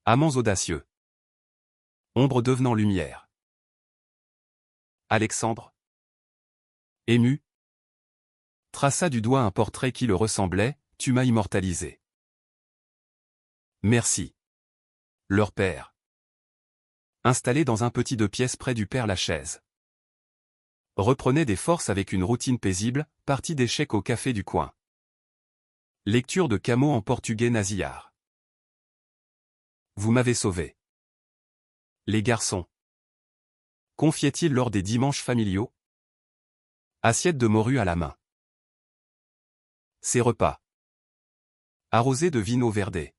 Amants audacieux. Ombre devenant lumière. Alexandre. Ému. Traça du doigt un portrait qui le ressemblait, tu m'as immortalisé. Merci. Leur père. Installé dans un petit 2 pièces près du Père Lachaise. Reprenait des forces avec une routine paisible, partie d'échecs au café du coin. Lecture de Camus en portugais nasillard. Vous m'avez sauvé. Les garçons. Confiait-il lors des dimanches familiaux. Assiette de morue à la main. Ses repas. Arrosés de vino verdé.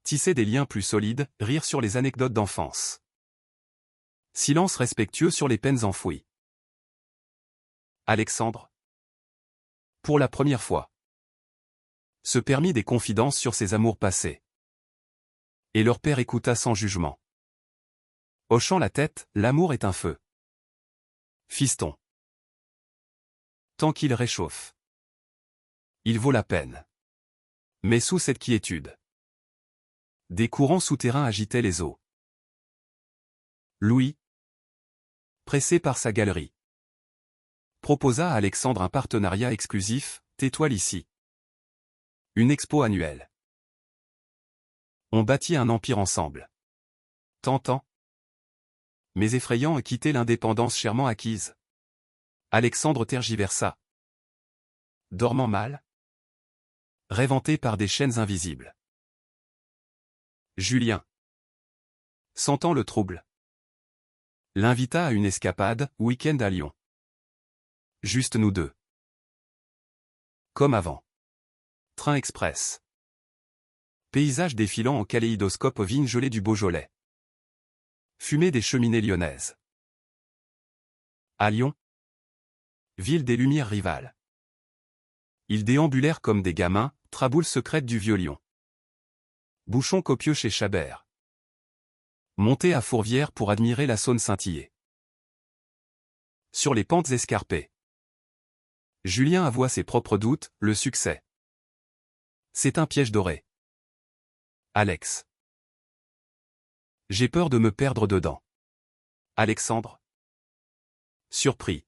Tisser des liens plus solides, rire sur les anecdotes d'enfance. Silence respectueux sur les peines enfouies. Alexandre. Pour la première fois. Se permit des confidences sur ses amours passés. Et leur père écouta sans jugement. Hochant la tête, l'amour est un feu. Fiston. Tant qu'il réchauffe. Il vaut la peine. Mais sous cette quiétude. Des courants souterrains agitaient les eaux. Louis. Pressé par sa galerie. Proposa à Alexandre un partenariat exclusif, t'étoile ici. Une expo annuelle. On bâtit un empire ensemble. Tentant. Mais effrayant à quitter l'indépendance chèrement acquise. Alexandre tergiversa. Dormant mal. Réventé par des chaînes invisibles. Julien. Sentant le trouble. L'invita à une escapade, week-end à Lyon. Juste nous deux. Comme avant. Train express. Paysage défilant en kaléidoscope aux vignes gelées du Beaujolais. Fumée des cheminées lyonnaises. À Lyon. Ville des lumières rivales. Ils déambulèrent comme des gamins, traboules secrètes du vieux Lyon. Bouchon copieux chez Chabert. Monté à Fourvière pour admirer la Saône scintiller. Sur les pentes escarpées. Julien avoua ses propres doutes, le succès. C'est un piège doré. Alex. J'ai peur de me perdre dedans. Alexandre. Surpris.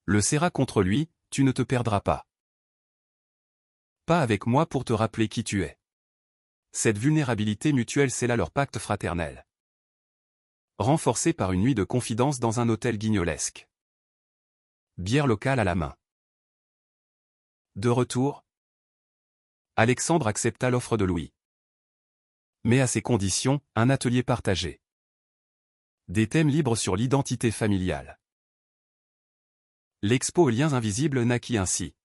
Le serra contre lui, tu ne te perdras pas. Pas avec moi pour te rappeler qui tu es. Cette vulnérabilité mutuelle scella leur pacte fraternel. Renforcé par une nuit de confidence dans un hôtel guignolesque. Bière locale à la main. De retour, Alexandre accepta l'offre de Louis. Mais à ses conditions, un atelier partagé. Des thèmes libres sur l'identité familiale. L'expo aux liens invisibles naquit ainsi.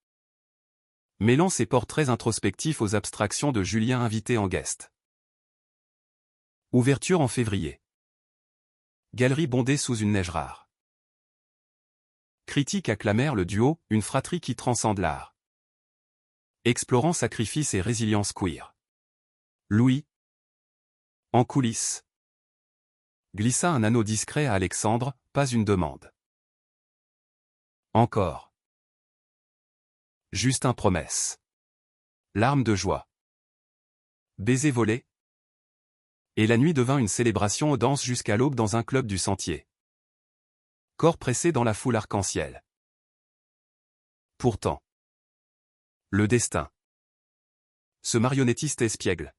Mêlant ses portraits introspectifs aux abstractions de Julien invité en guest. Ouverture en février. Galerie bondée sous une neige rare. Critiques acclamèrent le duo, une fratrie qui transcende l'art. Explorant sacrifice et résilience queer. Louis. En coulisses. Glissa un anneau discret à Alexandre, pas une demande. Encore. Juste un promesse. Larmes de joie. Baiser volé. Et la nuit devint une célébration aux danses jusqu'à l'aube dans un club du Sentier. Corps pressé dans la foule arc-en-ciel. Pourtant. Le destin. Ce marionnettiste espiègle.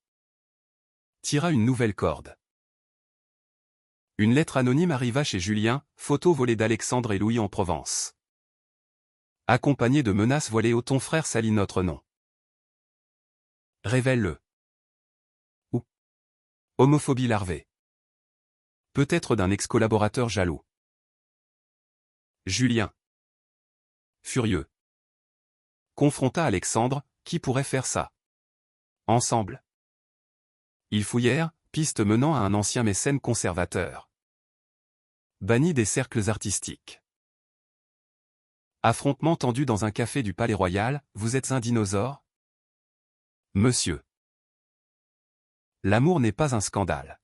Tira une nouvelle corde. Une lettre anonyme arriva chez Julien, photo volée d'Alexandre et Louis en Provence. Accompagnée de menaces voilées au ton frère salit notre nom. Révèle-le. Ou. Homophobie larvée. Peut-être d'un ex-collaborateur jaloux. Julien, furieux, confronta Alexandre, qui pourrait faire ça? Ensemble. Ils fouillèrent, piste menant à un ancien mécène conservateur. Banni des cercles artistiques. Affrontement tendu dans un café du Palais Royal, vous êtes un dinosaure? Monsieur. L'amour n'est pas un scandale.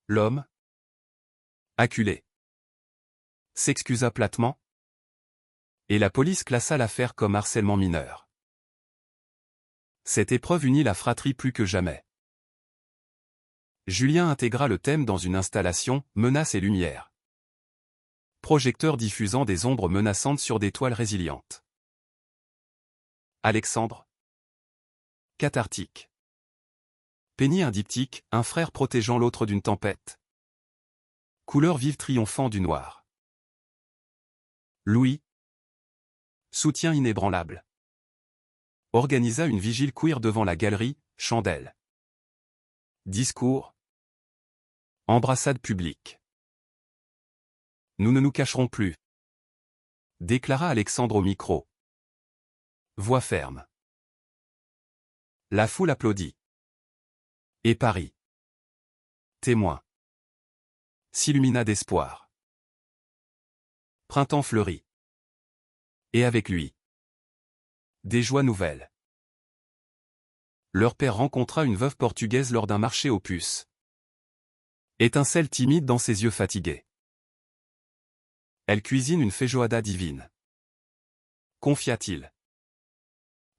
L'homme, acculé, s'excusa platement, et la police classa l'affaire comme harcèlement mineur. Cette épreuve unit la fratrie plus que jamais. Julien intégra le thème dans une installation, menaces et lumière. Projecteur diffusant des ombres menaçantes sur des toiles résilientes. Alexandre. Cathartique. Peignit un diptyque, un frère protégeant l'autre d'une tempête. Couleur vive triomphant du noir. Louis. Soutien inébranlable. Organisa une vigile queer devant la galerie, chandelle. Discours. Embrassade publique. Nous ne nous cacherons plus. Déclara Alexandre au micro. Voix ferme. La foule applaudit. Et Paris, témoin, s'illumina d'espoir. Printemps fleurit. Et avec lui, des joies nouvelles. Leur père rencontra une veuve portugaise lors d'un marché aux puces. Étincelle timide dans ses yeux fatigués. Elle cuisine une feijoada divine. Confia-t-il.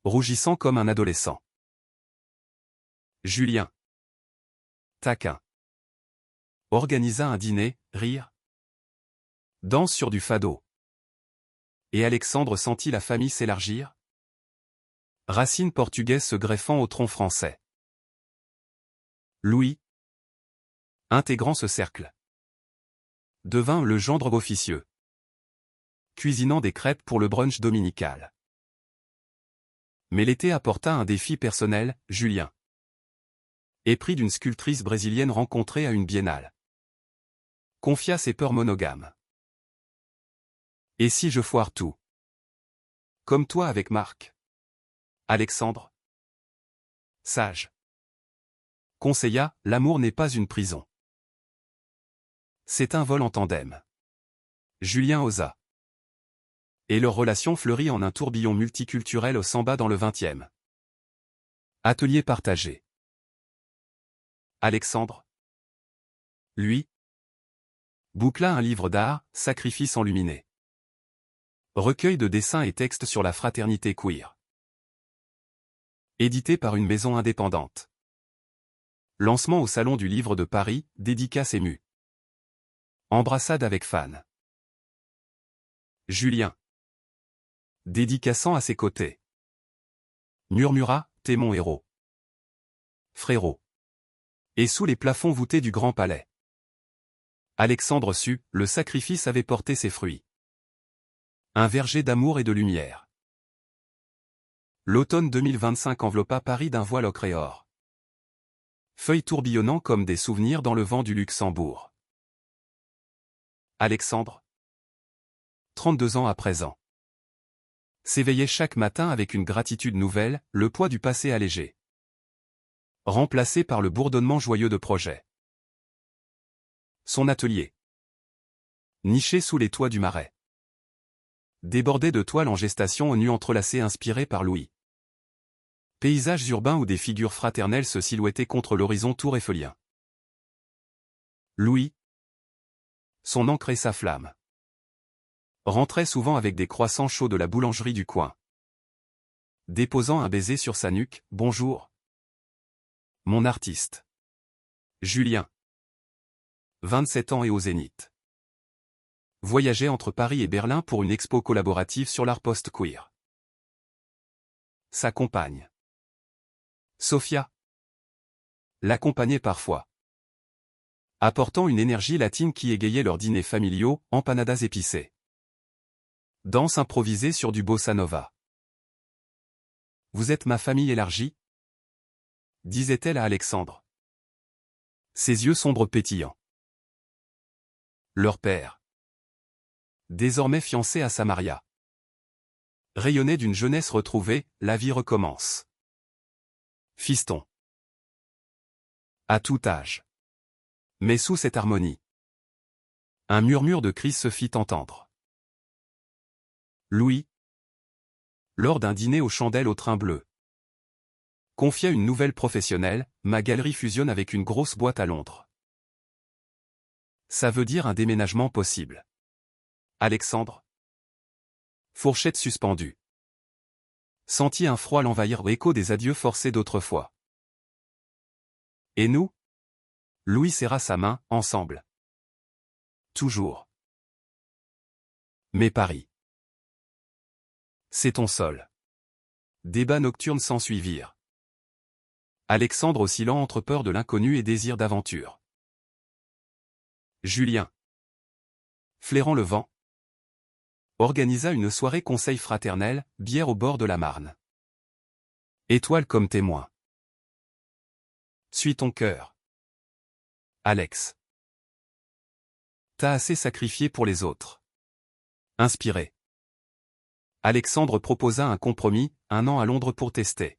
Rougissant comme un adolescent. Julien. Taquin. Organisa un dîner, rire. Danse sur du fado. Et Alexandre sentit la famille s'élargir. Racines portugaises se greffant au tronc français. Louis, intégrant ce cercle, devint le gendre officieux, cuisinant des crêpes pour le brunch dominical. Mais l'été apporta un défi personnel, Julien. Épris d'une sculptrice brésilienne rencontrée à une biennale. Confia ses peurs monogames. Et si je foire tout? Comme toi avec Marc. Alexandre. Sage. Conseilla, l'amour n'est pas une prison. C'est un vol en tandem. Julien osa. Et leur relation fleurit en un tourbillon multiculturel au Samba dans le 20e. Atelier partagé. Alexandre. Lui. Boucla un livre d'art, Sacrifice enluminé. Recueil de dessins et textes sur la fraternité queer. Édité par une maison indépendante. Lancement au Salon du Livre de Paris, dédicace émue. Embrassade avec fan. Julien. Dédicaçant à ses côtés. Murmura, t'es mon héros. Frérot. Et sous les plafonds voûtés du Grand Palais. Alexandre sut, le sacrifice avait porté ses fruits. Un verger d'amour et de lumière. L'automne 2025 enveloppa Paris d'un voile ocre et or. Feuilles tourbillonnant comme des souvenirs dans le vent du Luxembourg. Alexandre. 32 ans à présent. S'éveillait chaque matin avec une gratitude nouvelle, le poids du passé allégé. Remplacé par le bourdonnement joyeux de projets. Son atelier. Niché sous les toits du Marais. Débordé de toiles en gestation aux nus entrelacées inspirées par Louis. Paysages urbains où des figures fraternelles se silhouettaient contre l'horizon tour eiffelien. Louis. Son encre et sa flamme. Rentrait souvent avec des croissants chauds de la boulangerie du coin. Déposant un baiser sur sa nuque, bonjour. Mon artiste. Julien. 27 ans et au Zénith. Voyageait entre Paris et Berlin pour une expo collaborative sur l'art post-queer. Sa compagne. Sophia. L'accompagnait parfois. Apportant une énergie latine qui égayait leurs dîners familiaux, empanadas épicées. Danse improvisée sur du bossa nova. Vous êtes ma famille élargie? Disait-elle à Alexandre. Ses yeux sombres pétillants. Leur père. Désormais fiancé à Samaria. Rayonné d'une jeunesse retrouvée, la vie recommence. Fiston. À tout âge. Mais sous cette harmonie. Un murmure de crise se fit entendre. Louis. Lors d'un dîner aux chandelles au train bleu. Confia une nouvelle professionnelle, ma galerie fusionne avec une grosse boîte à Londres. Ça veut dire un déménagement possible. Alexandre. Fourchette suspendue. Sentit un froid l'envahir, écho des adieux forcés d'autrefois. Et nous? Louis serra sa main, ensemble. Toujours. Mais Paris. C'est ton sol. Débats nocturnes s'ensuivirent. Alexandre oscillant entre peur de l'inconnu et désir d'aventure. Julien. Flairant le vent. Organisa une soirée conseil fraternel, bière au bord de la Marne. Étoile comme témoin. Suis ton cœur. Alex. T'as assez sacrifié pour les autres. Inspiré. Alexandre proposa un compromis, 1 an à Londres pour tester.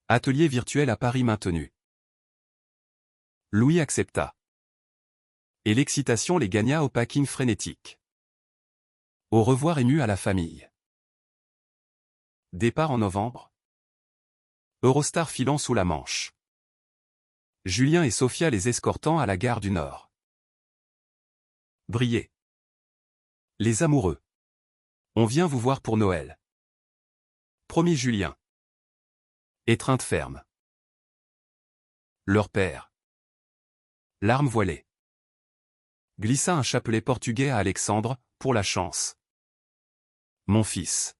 Atelier virtuel à Paris maintenu. Louis accepta. Et l'excitation les gagna au packing frénétique. Au revoir ému à la famille. Départ en novembre. Eurostar filant sous la Manche. Julien et Sophia les escortant à la gare du Nord. Briller. Les amoureux. On vient vous voir pour Noël. Promis Julien. Étreinte ferme. Leur père. Larmes voilées. Glissa un chapelet portugais à Alexandre, pour la chance. Mon fils.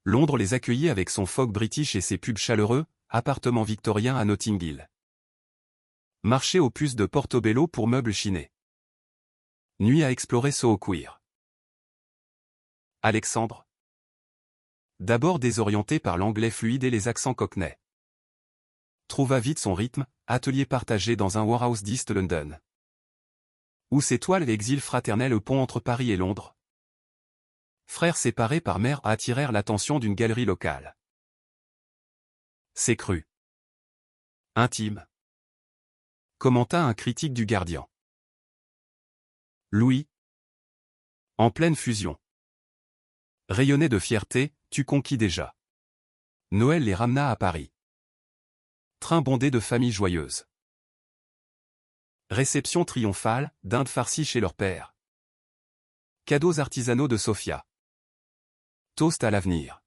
Londres les accueillit avec son phoque british et ses pubs chaleureux, appartement victorien à Notting Hill. Marché aux puces de Portobello pour meubles chinés. Nuit à explorer Soho Queer. Alexandre. D'abord désorienté par l'anglais fluide et les accents cockney. Trouva vite son rythme, atelier partagé dans un warehouse d'East London. Où s'étoile l'exil fraternel au pont entre Paris et Londres. Frères séparés par mer attirèrent l'attention d'une galerie locale. C'est cru. Intime. Commenta un critique du Guardian. Louis. En pleine fusion. Rayonnait de fierté, tu conquis déjà. Noël les ramena à Paris. Train bondé de familles joyeuses. Réception triomphale, dinde farcie chez leur père. Cadeaux artisanaux de Sophia. Toast à l'avenir.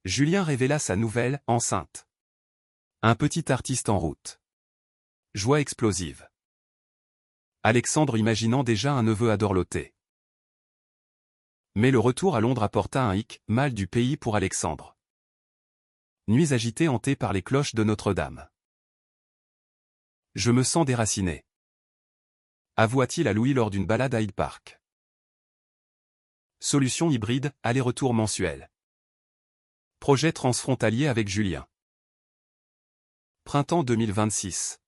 Julien révéla sa nouvelle, enceinte. Un petit artiste en route. Joie explosive. Alexandre imaginant déjà un neveu à dorloter. Mais le retour à Londres apporta un hic, mal du pays pour Alexandre. Nuits agitées hantées par les cloches de Notre-Dame. Je me sens déraciné. Avoua-t-il à Louis lors d'une balade à Hyde Park. Solution hybride, aller-retour mensuel. Projet transfrontalier avec Julien. Printemps 2026.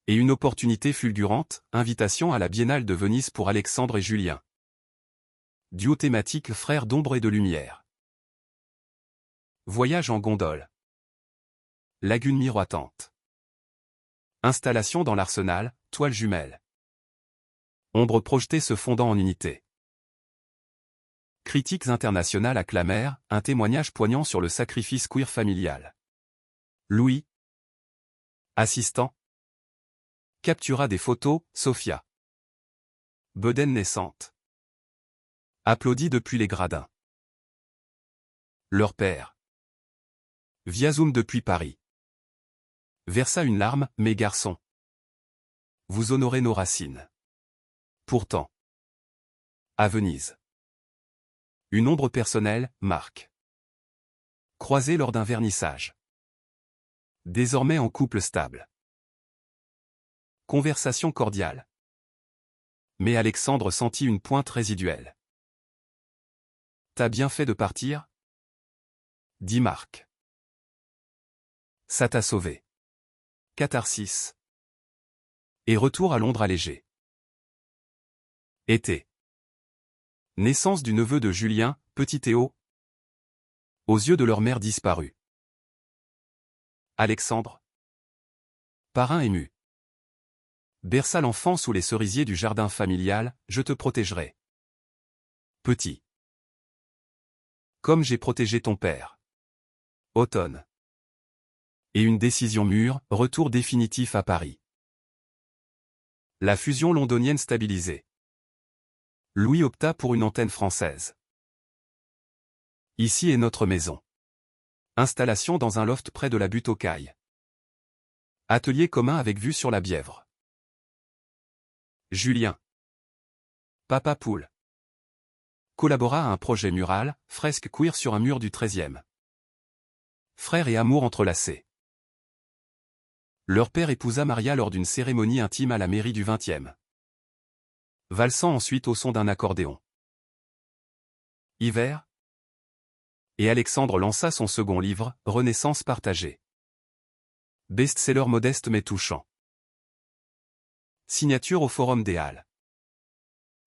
Et une opportunité fulgurante, invitation à la Biennale de Venise pour Alexandre et Julien. Duo thématique frères d'ombre et de lumière. Voyage en gondole. Lagune miroitante. Installation dans l'Arsenal, toile jumelle. Ombre projetée se fondant en unité. Critiques internationales acclamèrent, un témoignage poignant sur le sacrifice queer familial. Louis. Assistant. Captura des photos, Sophia. Bedaine naissante. Applaudit depuis les gradins. Leur père. Via Zoom depuis Paris. Versa une larme, mes garçons. Vous honorez nos racines. Pourtant. À Venise. Une ombre personnelle, Marc. Croisé lors d'un vernissage. Désormais en couple stable. Conversation cordiale. Mais Alexandre sentit une pointe résiduelle. T'as bien fait de partir? Dit Marc. Ça t'a sauvé. Catharsis. Et retour à Londres allégé. Été. Naissance du neveu de Julien, petit Théo. Aux yeux de leur mère disparue. Alexandre. Parrain ému. Berça l'enfant sous les cerisiers du jardin familial, je te protégerai. Petit. Comme j'ai protégé ton père. Automne. Et une décision mûre, retour définitif à Paris. La fusion londonienne stabilisée. Louis opta pour une antenne française. Ici est notre maison. Installation dans un loft près de la butte aux Cailles. Atelier commun avec vue sur la Bièvre. Julien. Papa Poule. Collabora à un projet mural, fresque queer sur un mur du 13e. Frère et amour entrelacés. Leur père épousa Maria lors d'une cérémonie intime à la mairie du 20e. Valsant ensuite au son d'un accordéon. Hiver. Et Alexandre lança son second livre, Renaissance partagée. Best-seller modeste mais touchant. Signature au Forum des Halles.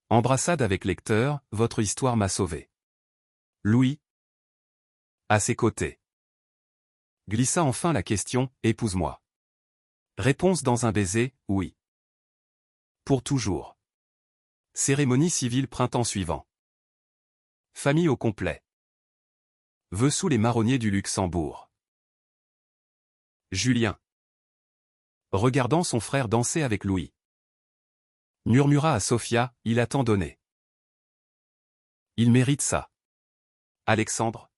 Embrassade avec lecteur, votre histoire m'a sauvé. Louis. À ses côtés. Glissa enfin la question, épouse-moi. Réponse dans un baiser, oui. Pour toujours. Cérémonie civile printemps suivant. Famille au complet. Vœux sous les marronniers du Luxembourg. Julien. Regardant son frère danser avec Louis. Murmura à Sophia, il a tant donné. Il mérite ça. Alexandre.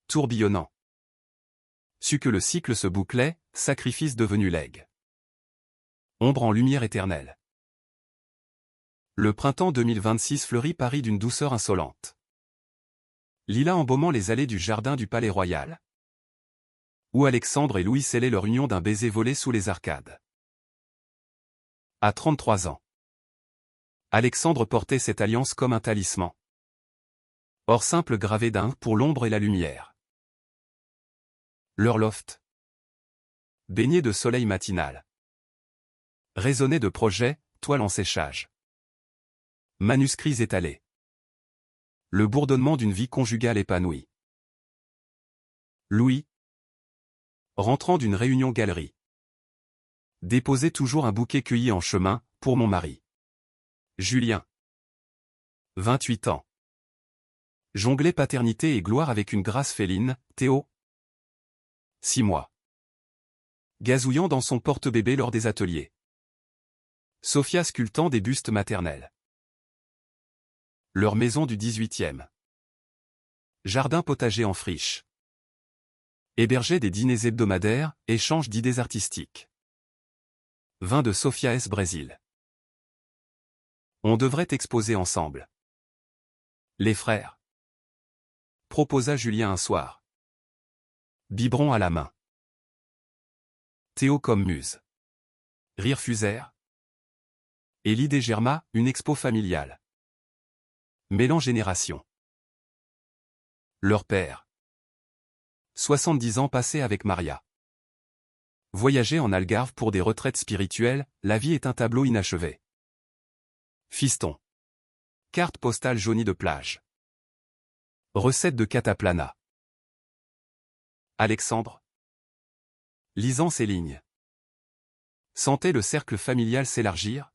Tourbillonnant. Sut que le cycle se bouclait, sacrifice devenu legs. Ombre en lumière éternelle. Le printemps 2026 fleurit Paris d'une douceur insolente. Lilas embaumant les allées du jardin du Palais Royal. Où Alexandre et Louis scellaient leur union d'un baiser volé sous les arcades. À 33 ans. Alexandre portait cette alliance comme un talisman. Or simple gravé d'un pour l'ombre et la lumière. Leur loft. Baigné de soleil matinal. Résonnait de projets, toiles en séchage. Manuscrits étalés. Le bourdonnement d'une vie conjugale épanouie. Louis. Rentrant d'une réunion galerie. Déposait toujours un bouquet cueilli en chemin, pour mon mari. Julien. 28 ans. Jonglait paternité et gloire avec une grâce féline, Théo. 6 mois. Gazouillant dans son porte-bébé lors des ateliers. Sophia sculptant des bustes maternels. Leur maison du 18e. Jardin potager en friche. Hébergeait des dîners hebdomadaires, échange d'idées artistiques. Vin de Sophia S. Brésil. On devrait exposer ensemble. Les frères. Proposa Julien un soir. Biberon à la main. Théo comme muse. Rire fusèrent. Et l'idée germa, une expo familiale. Mélange génération. Leur père. 70 ans passés avec Maria. Voyager en Algarve pour des retraites spirituelles, la vie est un tableau inachevé. Fiston. Carte postale jaunie de plage. Recette de cataplana. Alexandre. Lisant ces lignes. Sentait le cercle familial s'élargir.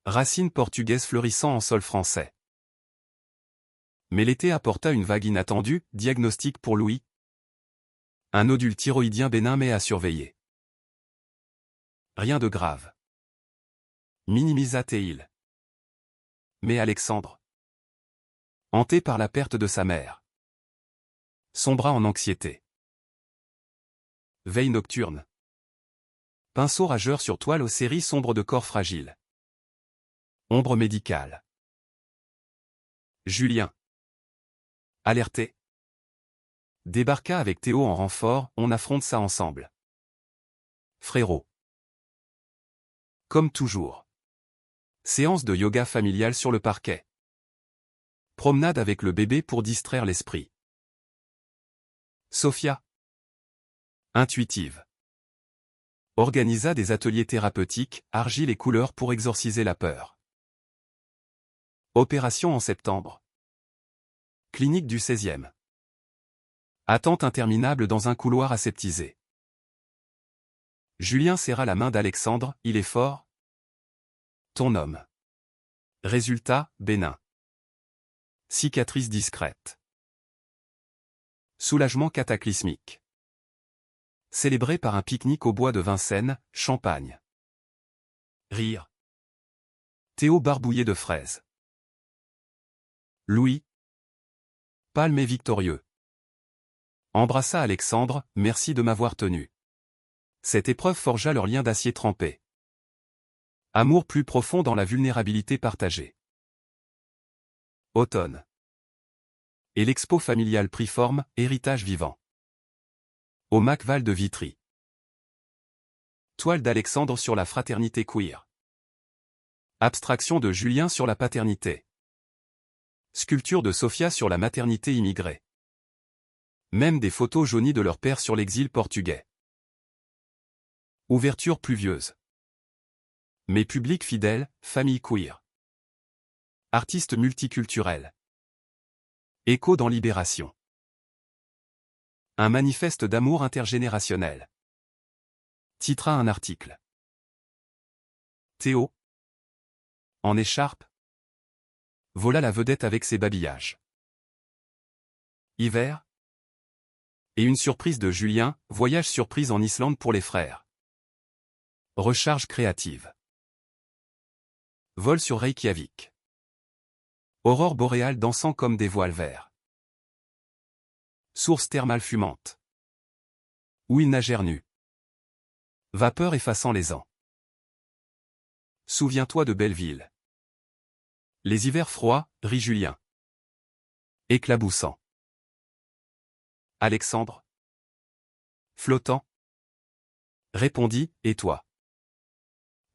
Racines portugaises fleurissant en sol français. Mais l'été apporta une vague inattendue, diagnostic pour Louis. Un nodule thyroïdien bénin mais à surveiller. Rien de grave. Minimisa Théil. Mais Alexandre. Hanté par la perte de sa mère. Sombra en anxiété. Veille nocturne. Pinceau rageur sur toile aux séries sombres de corps fragiles. Ombre médicale. Julien. Alerté. Débarqua avec Théo en renfort, on affronte ça ensemble. Frérot. Comme toujours. Séance de yoga familiale sur le parquet. Promenade avec le bébé pour distraire l'esprit. Sophia. Intuitive. Organisa des ateliers thérapeutiques, argile et couleurs pour exorciser la peur. Opération en septembre. Clinique du 16e. Attente interminable dans un couloir aseptisé. Julien serra la main d'Alexandre, il est fort. Ton homme. Résultat, bénin. Cicatrice discrète. Soulagement cataclysmique. Célébré par un pique-nique au bois de Vincennes, Champagne. Rire. Théo barbouillé de fraises. Louis. Palme et victorieux. Embrassa Alexandre, merci de m'avoir tenu. Cette épreuve forgea leur lien d'acier trempé. Amour plus profond dans la vulnérabilité partagée. Automne. Et l'expo familiale prit forme, héritage vivant. Au Macval de Vitry. Toile d'Alexandre sur la fraternité queer. Abstraction de Julien sur la paternité. Sculpture de Sophia sur la maternité immigrée. Même des photos jaunies de leur père sur l'exil portugais. Ouverture pluvieuse. Mais public fidèle, famille queer. Artiste multiculturel. Écho dans Libération. Un manifeste d'amour intergénérationnel. Titra un article. Théo. En écharpe. Voilà la vedette avec ses babillages. Hiver. Et une surprise de Julien, voyage surprise en Islande pour les frères. Recharge créative. Vol sur Reykjavik. Aurore boréale dansant comme des voiles verts. Source thermale fumante. Où ils nagèrent nus. Vapeur effaçant les ans. Souviens-toi de Belleville. Les hivers froids, rit Julien. Éclaboussant. Alexandre. Flottant. Répondit, et toi?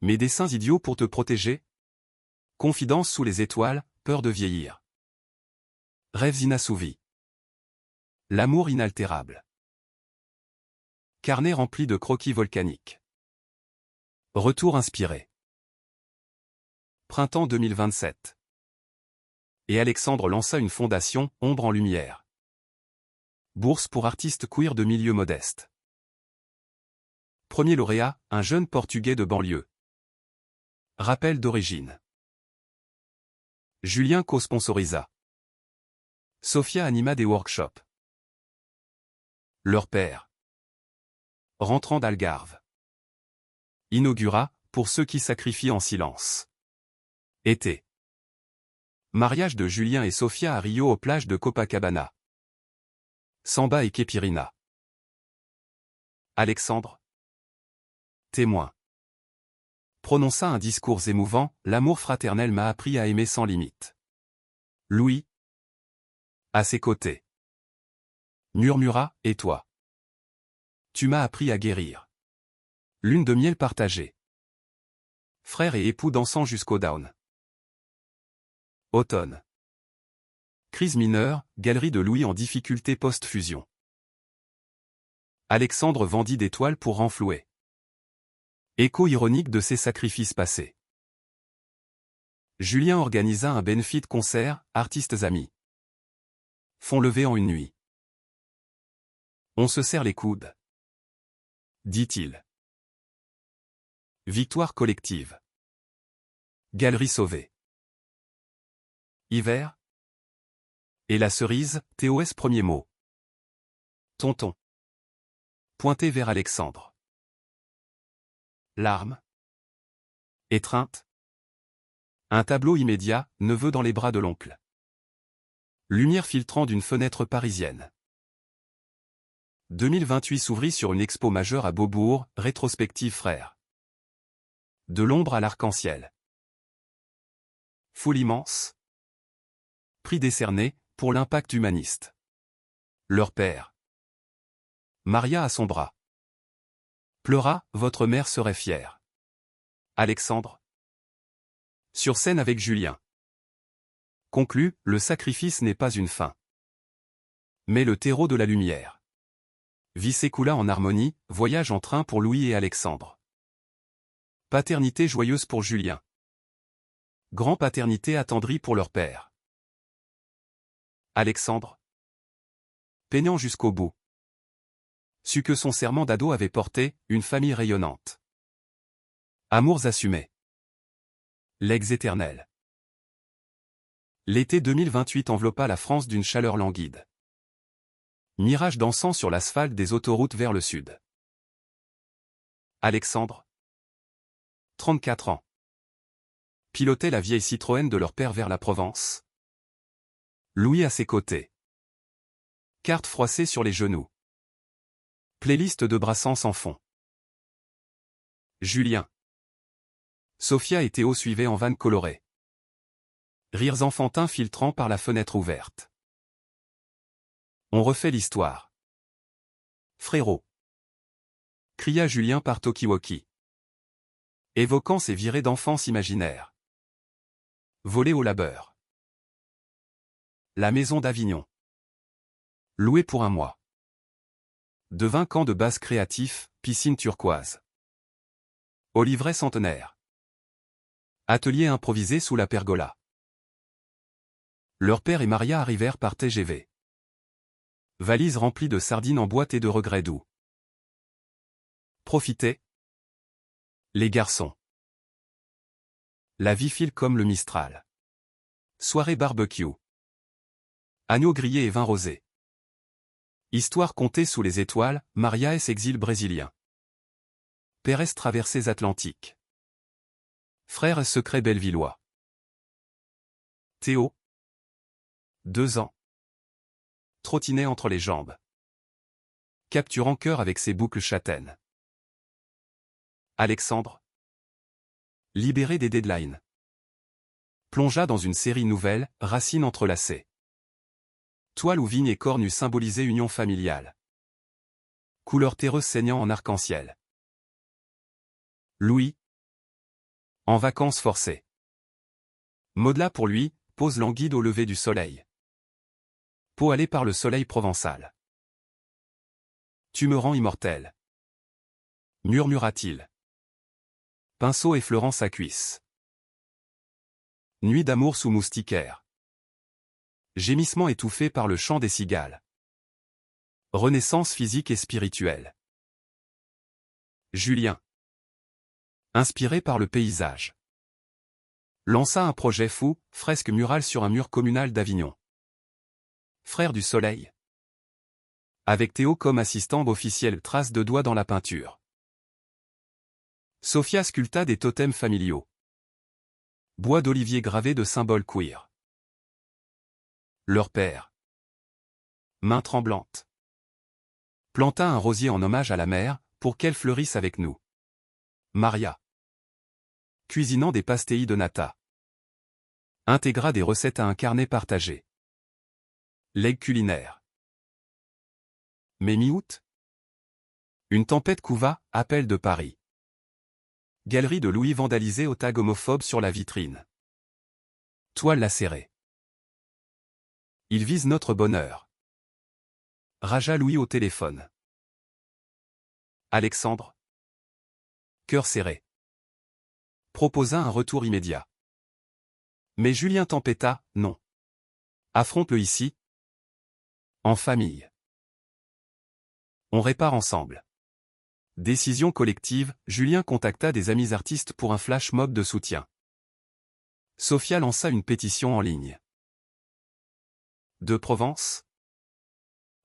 Mes dessins idiots pour te protéger? Confidence sous les étoiles, peur de vieillir. Rêves inassouvis. L'amour inaltérable. Carnet rempli de croquis volcaniques. Retour inspiré. Printemps 2027. Et Alexandre lança une fondation, Ombre en Lumière. Bourse pour artistes queer de milieu modeste. Premier lauréat, un jeune Portugais de banlieue. Rappel d'origine. Julien co-sponsorisa. Sophia anima des workshops. Leur père. Rentrant d'Algarve. Inaugura, pour ceux qui sacrifient en silence. Été. Mariage de Julien et Sophia à Rio aux plages de Copacabana. Samba et Képirina. Alexandre. Témoin. Prononça un discours émouvant, l'amour fraternel m'a appris à aimer sans limite. Louis. À ses côtés. Murmura, et toi? Tu m'as appris à guérir. Lune de miel partagée. Frère et époux dansant jusqu'au down. Automne. Crise mineure, galerie de Louis en difficulté post-fusion. Alexandre vendit des toiles pour renflouer. Écho ironique de ses sacrifices passés. Julien organisa un benefit concert, artistes amis. Font lever en une nuit. On se serre les coudes. Dit-il. Victoire collective. Galerie sauvée. Hiver. Et la cerise, TOS premier mot. Tonton. Pointé vers Alexandre. Larmes. Étreinte. Un tableau immédiat, neveu dans les bras de l'oncle. Lumière filtrant d'une fenêtre parisienne. 2028 s'ouvrit sur une expo majeure à Beaubourg, rétrospective frère. De l'ombre à l'arc-en-ciel. Foule immense. Prix décerné, pour l'impact humaniste. Leur père. Maria à son bras. Pleura, votre mère serait fière. Alexandre. Sur scène avec Julien. Conclut, le sacrifice n'est pas une fin. Mais le terreau de la lumière. Vie s'écoula en harmonie, voyage en train pour Louis et Alexandre. Paternité joyeuse pour Julien. Grand-paternité attendrie pour leur père. Alexandre, peignant jusqu'au bout, sut que son serment d'ado avait porté une famille rayonnante. Amours assumés. Legs éternels. L'été 2028 enveloppa la France d'une chaleur languide. Mirage dansant sur l'asphalte des autoroutes vers le sud. Alexandre, 34 ans, pilotait la vieille Citroën de leur père vers la Provence. Louis à ses côtés. Carte froissée sur les genoux. Playlist de Brassens en fond. Julien. Sophia et Théo suivaient en van colorée. Rires enfantins filtrant par la fenêtre ouverte. On refait l'histoire. Frérot, cria Julien par talkie-walkie, évoquant ses virées d'enfance imaginaires. Volé au labeur. La maison d'Avignon. Louée pour un mois. De 20 camps de base créatifs, piscine turquoise. Oliveret centenaire. Atelier improvisé sous la pergola. Leur père et Maria arrivèrent par TGV. Valise remplie de sardines en boîte et de regrets doux. Profitez. Les garçons. La vie file comme le Mistral. Soirée barbecue. Agneau grillé et vin rosé. Histoire contée sous les étoiles, Maria et s'exil brésilien. Pérez traversées atlantiques. Frère secret bellevillois. Théo. 2 ans. Trottinait entre les jambes. Capturant cœur avec ses boucles châtaines. Alexandre. Libéré des deadlines. Plongea dans une série nouvelle, racines entrelacées. Toile où vigne et corne eût symbolisé union familiale. Couleur terreuse saignant en arc-en-ciel. Louis. En vacances forcées. Modelà pour lui, pose languide au lever du soleil. Peau hâlée par le soleil provençal. Tu me rends immortel. Murmura-t-il. Pinceau effleurant sa cuisse. Nuit d'amour sous moustiquaire. Gémissement étouffé par le chant des cigales. Renaissance physique et spirituelle. Julien. Inspiré par le paysage. Lança un projet fou, fresque murale sur un mur communal d'Avignon. Frère du soleil. Avec Théo comme assistant officiel, trace de doigts dans la peinture. Sophia sculpta des totems familiaux. Bois d'olivier gravé de symboles queer. Leur père. Main tremblante. Planta un rosier en hommage à la mère, pour qu'elle fleurisse avec nous. Maria. Cuisinant des pastéis de nata. Intégra des recettes à un carnet partagé. Legs culinaire. Mais mi-août. Une tempête couva, appel de Paris. Galerie de Louis vandalisée au tag homophobe sur la vitrine. Toile lacérée. Il vise notre bonheur. Ragea Louis au téléphone. Alexandre. Cœur serré. Proposa un retour immédiat. Mais Julien tempêta, non. Affronte-le ici. En famille. On répare ensemble. Décision collective, Julien contacta des amis artistes pour un flash mob de soutien. Sophia lança une pétition en ligne. De Provence.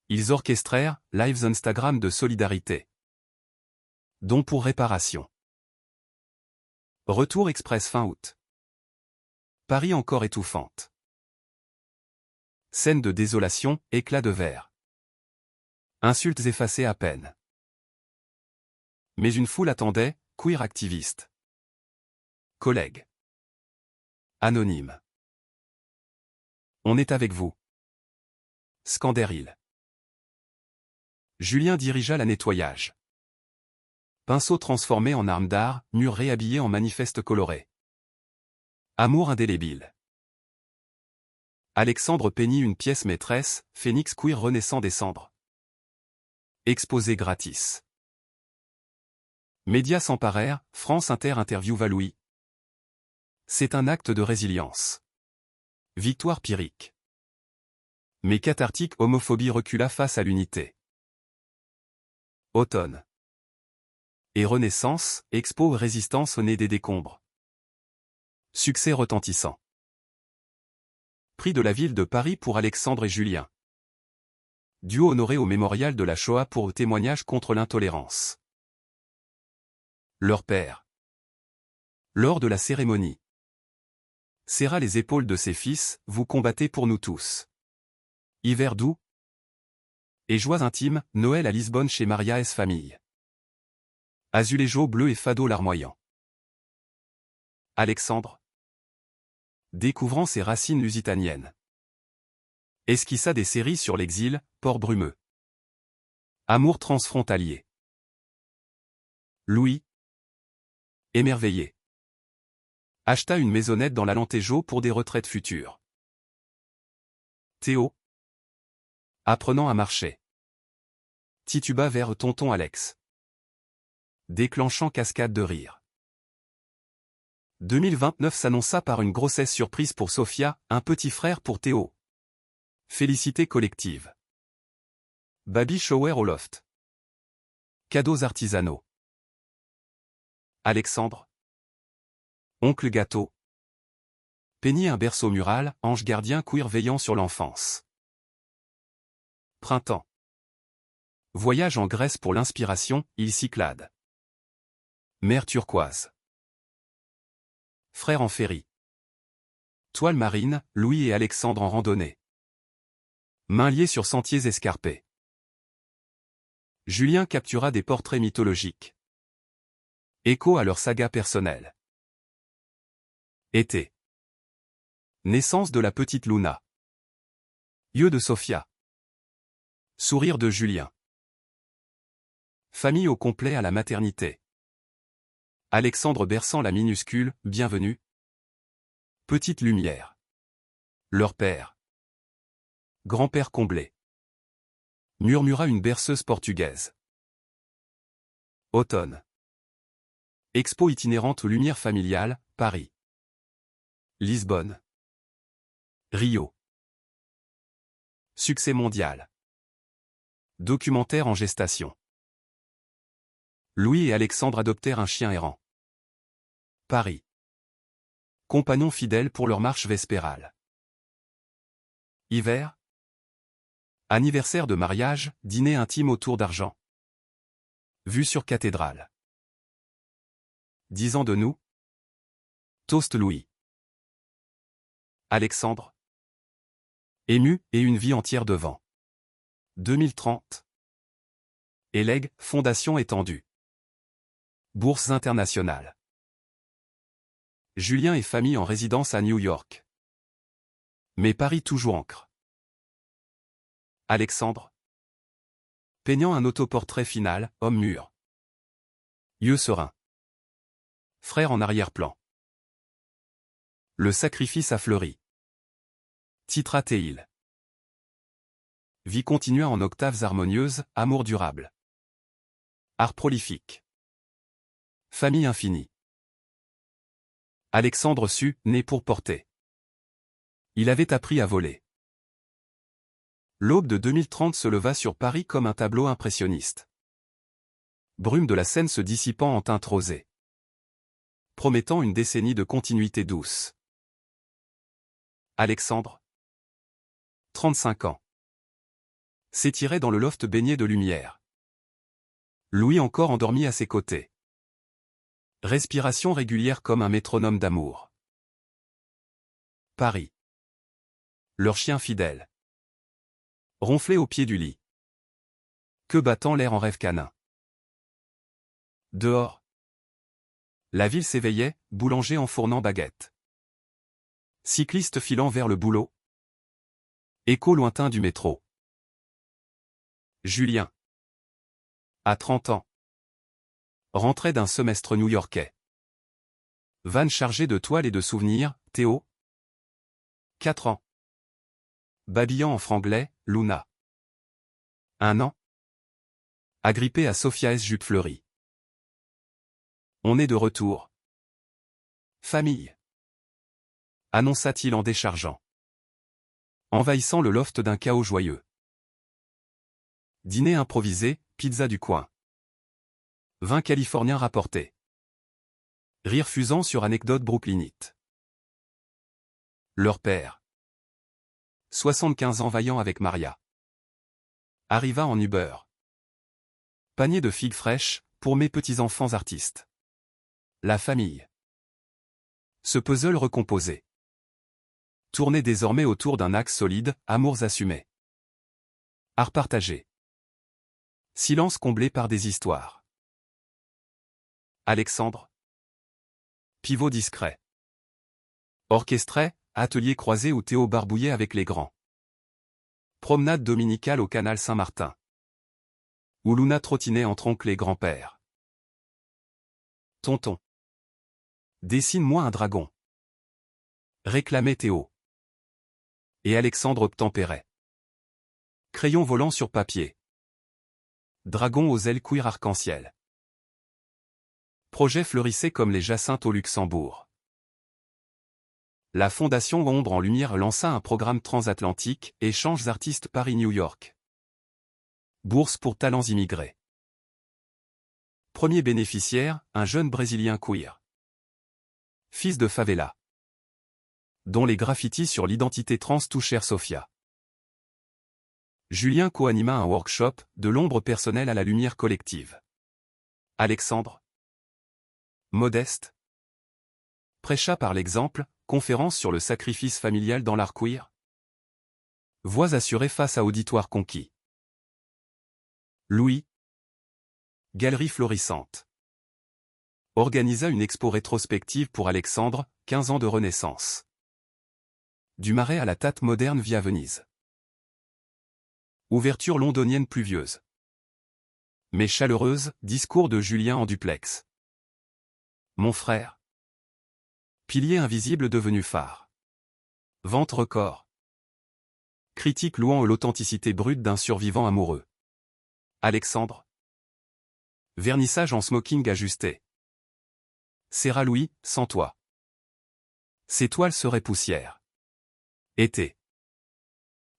Ils orchestrèrent lives Instagram de solidarité. Dons pour réparation. Retour express fin août. Paris encore étouffante. Scène de désolation, éclat de verre. Insultes effacées à peine. Mais une foule attendait, queer activiste. Collègues. Anonyme. On est avec vous. Scandéril. Julien dirigea la nettoyage. Pinceau transformé en arme d'art, mur réhabillé en manifeste coloré. Amour indélébile. Alexandre peignit une pièce maîtresse, Phénix queer renaissant des cendres. Exposé gratis. Médias s'emparèrent, France Inter interviewa Louis. C'est un acte de résilience. Victoire pyrrhique. Mais cathartique, homophobie recula face à l'unité. Automne. Et renaissance, expo résistance au nez des décombres. Succès retentissant. Prix de la ville de Paris pour Alexandre et Julien. Duo honoré au mémorial de la Shoah pour témoignage contre l'intolérance. Leur père. Lors de la cérémonie. Serra les épaules de ses fils, vous combattez pour nous tous. Hiver doux. Et joies intimes, Noël à Lisbonne chez Maria S. Famille. Azuléjo bleu et fado larmoyant. Alexandre. Découvrant ses racines lusitaniennes. Esquissa des séries sur l'exil, Port Brumeux. Amour transfrontalier. Louis. Émerveillé. Acheta une maisonnette dans l'Alentejo pour des retraites futures. Théo. Apprenant à marcher. Tituba vers tonton Alex. Déclenchant cascade de rire. 2029 s'annonça par une grossesse surprise pour Sophia, un petit frère pour Théo. Félicité collective. Baby shower au loft. Cadeaux artisanaux. Alexandre. Oncle gâteau. Peigner un berceau mural, ange gardien queer veillant sur l'enfance. Printemps. Voyage en Grèce pour l'inspiration, île Cyclades. Mer turquoise. Frères en ferry. Toile marine, Louis et Alexandre en randonnée. Mains liées sur sentiers escarpés. Julien captura des portraits mythologiques. Écho à leur saga personnelle. Été. Naissance de la petite Luna. Yeux de Sophia. Sourire de Julien. Famille au complet à la maternité. Alexandre berçant la minuscule, bienvenue. Petite lumière. Leur père. Grand-père comblé. Murmura une berceuse portugaise. Automne. Expo itinérante aux lumières familiales, Paris. Lisbonne. Rio. Succès mondial. Documentaire en gestation. Louis et Alexandre adoptèrent un chien errant. Paris. Compagnons fidèles pour leur marche vespérale. Hiver. Anniversaire de mariage, dîner intime autour d'argent. Vue sur cathédrale. 10 ans de nous. Toast Louis. Alexandre. Ému, et une vie entière devant. 2030. ELEG, Fondation étendue. Bourses internationales. Julien et famille en résidence à New York. Mais Paris toujours ancre. Alexandre. Peignant un autoportrait final, homme mûr. Yeux sereins. Frère en arrière-plan. Le sacrifice a fleuri. Titra Théil. Vie continua en octaves harmonieuses, amour durable. Art prolifique. Famille infinie. Alexandre sut, né pour porter. Il avait appris à voler. L'aube de 2030 se leva sur Paris comme un tableau impressionniste. Brume de la Seine se dissipant en teinte rosée. Promettant une décennie de continuité douce. Alexandre. 35 ans. S'étirait dans le loft baigné de lumière. Louis encore endormi à ses côtés. Respiration régulière comme un métronome d'amour. Paris. Leur chien fidèle. Ronflé au pied du lit. Que battant l'air en rêve canin. Dehors. La ville s'éveillait, boulanger enfournant baguette. Cycliste filant vers le boulot. Écho lointain du métro. Julien. À 30 ans. Rentrait d'un semestre new-yorkais. Van chargée de toiles et de souvenirs, Théo. 4 ans. Babillant en franglais, Luna. 1 an. Agrippé à Sophia S. jupe fleurie. On est de retour. Famille. annonça-t-il en déchargeant, envahissant le loft d'un chaos joyeux. Dîner improvisé, pizza du coin. Vin californien rapporté. Rire fusant sur anecdote brooklynite. Leur père. 75 ans vaillant avec Maria. Arriva en Uber. Panier de figues fraîches, pour mes petits-enfants artistes. La famille. Ce puzzle recomposé. Tournait désormais autour d'un axe solide, amours assumés. Art partagé. Silence comblé par des histoires. Alexandre. Pivot discret. Orchestré, atelier croisé où Théo barbouillait avec les grands. Promenade dominicale au canal Saint-Martin. Où Luna trottinait entre oncle et grand-père. Tonton. Dessine-moi un dragon. Réclamait Théo. Et Alexandre obtempérait. Crayon volant sur papier. Dragon aux ailes cuir arc-en-ciel. Projet fleurissait comme les jacinthes au Luxembourg. La Fondation Ombre en Lumière lança un programme transatlantique, échanges artistes Paris-New York. Bourse pour talents immigrés. Premier bénéficiaire, un jeune Brésilien queer. Fils de favela. Dont les graffitis sur l'identité trans touchèrent Sofia. Julien co-anima un workshop, de l'ombre personnelle à la lumière collective. Alexandre. Modeste. Prêcha par l'exemple, conférence sur le sacrifice familial dans l'art queer. Voix assurée face à auditoire conquis. Louis. Galerie florissante. Organisa une expo rétrospective pour Alexandre, 15 ans de renaissance. Du Marais à la Tate moderne via Venise. Ouverture londonienne pluvieuse. Mais chaleureuse, discours de Julien en duplex. Mon frère. Pilier invisible devenu phare. Vente record. Critique louant l'authenticité brute d'un survivant amoureux. Alexandre. Vernissage en smoking ajusté. Serra Louis, sans toi. Ces toiles seraient poussière. Été.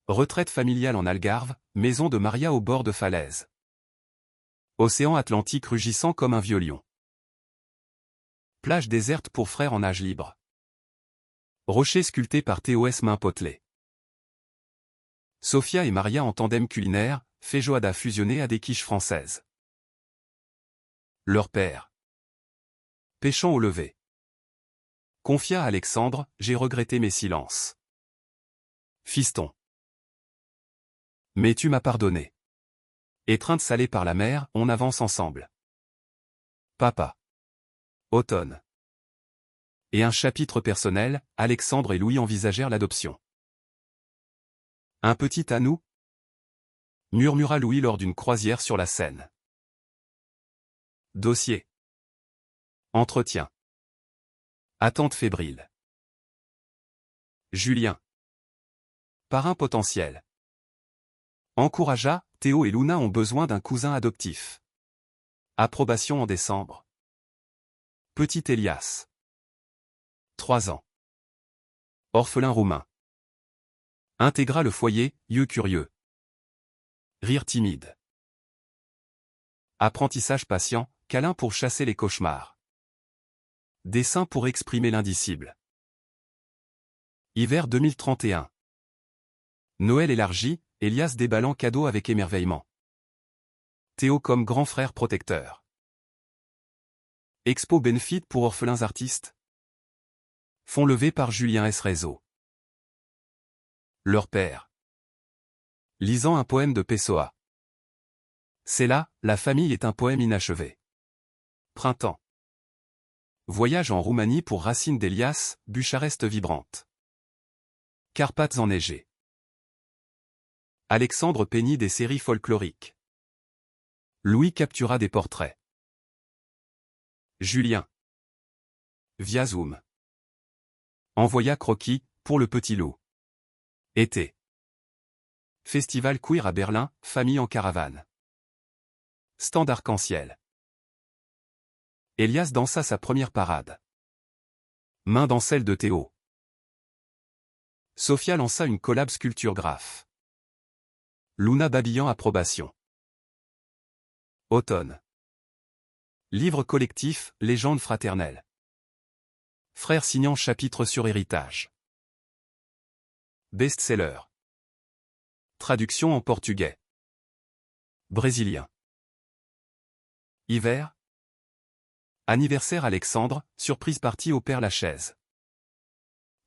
Retraite familiale en Algarve, maison de Maria au bord de falaise. Océan Atlantique rugissant comme un vieux lion. Plage déserte pour frères en nage libre. Rocher sculpté par TOS main potelée. Sophia et Maria en tandem culinaire, feijoada fusionnée à des quiches françaises. Leur père. Pêchant au lever. Confia à Alexandre, j'ai regretté mes silences. Fiston. Mais tu m'as pardonné. Étreinte salée par la mer, on avance ensemble. Papa. Automne. Et un chapitre personnel, Alexandre et Louis envisagèrent l'adoption. Un petit à nous? Murmura Louis lors d'une croisière sur la Seine. Dossier. Entretien. Attente fébrile. Julien. Parrain potentiel. Encouragea, Théo et Luna ont besoin d'un cousin adoptif. Approbation en décembre. Petit Elias. 3 ans. Orphelin roumain. Intégra le foyer, yeux curieux. Rire timide. Apprentissage patient, câlin pour chasser les cauchemars. Dessin pour exprimer l'indicible. Hiver 2031. Noël élargi, Elias déballant cadeau avec émerveillement. Théo comme grand frère protecteur. Expo Benefit pour orphelins artistes. Fonds levé par Julien S. Réseau. Leur père. Lisant un poème de Pessoa. C'est là, la famille est un poème inachevé. Printemps. Voyage en Roumanie pour Racine d'Elias, Bucharest vibrante. Carpates enneigées. Alexandre peignit des séries folkloriques. Louis captura des portraits. Julien. Via Zoom. Envoya croquis, pour le petit loup. Été. Festival queer à Berlin, famille en caravane. Stand arc-en-ciel. Elias dansa sa première parade. Main dans celle de Théo. Sophia lança une collab sculpture graphe. Luna babillant approbation. Automne. Livre collectif, légende fraternelle. Frère signant chapitre sur héritage. Best-seller. Traduction en portugais. Brésilien. Hiver. Anniversaire Alexandre, surprise partie au Père-Lachaise.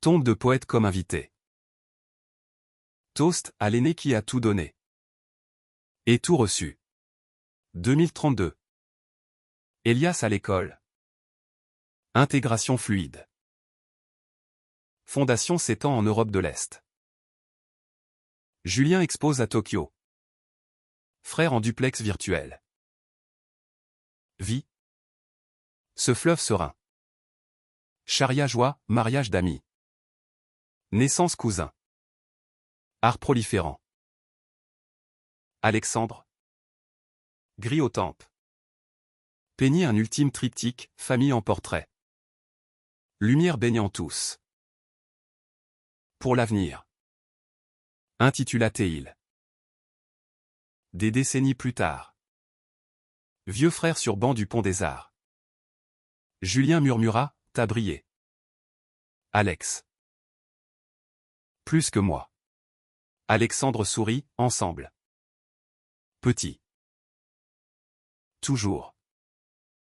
Tombe de poète comme invité. Toast à l'aîné qui a tout donné. Et tout reçu. 2032. Elias à l'école. Intégration fluide. Fondation s'étend en Europe de l'Est. Julien expose à Tokyo. Frère en duplex virtuel. Vie. Ce fleuve serein. Charia joie, mariage d'amis. Naissance cousin. Art proliférant. Alexandre. Gris aux tempes. Peigner un ultime triptyque, famille en portrait. Lumière baignant tous. Pour l'avenir. Intitula-t-il. Des décennies plus tard. Vieux frère sur banc du pont des Arts. Julien murmura, t'as brillé. Alex. Plus que moi. Alexandre sourit, ensemble. Petit. Toujours.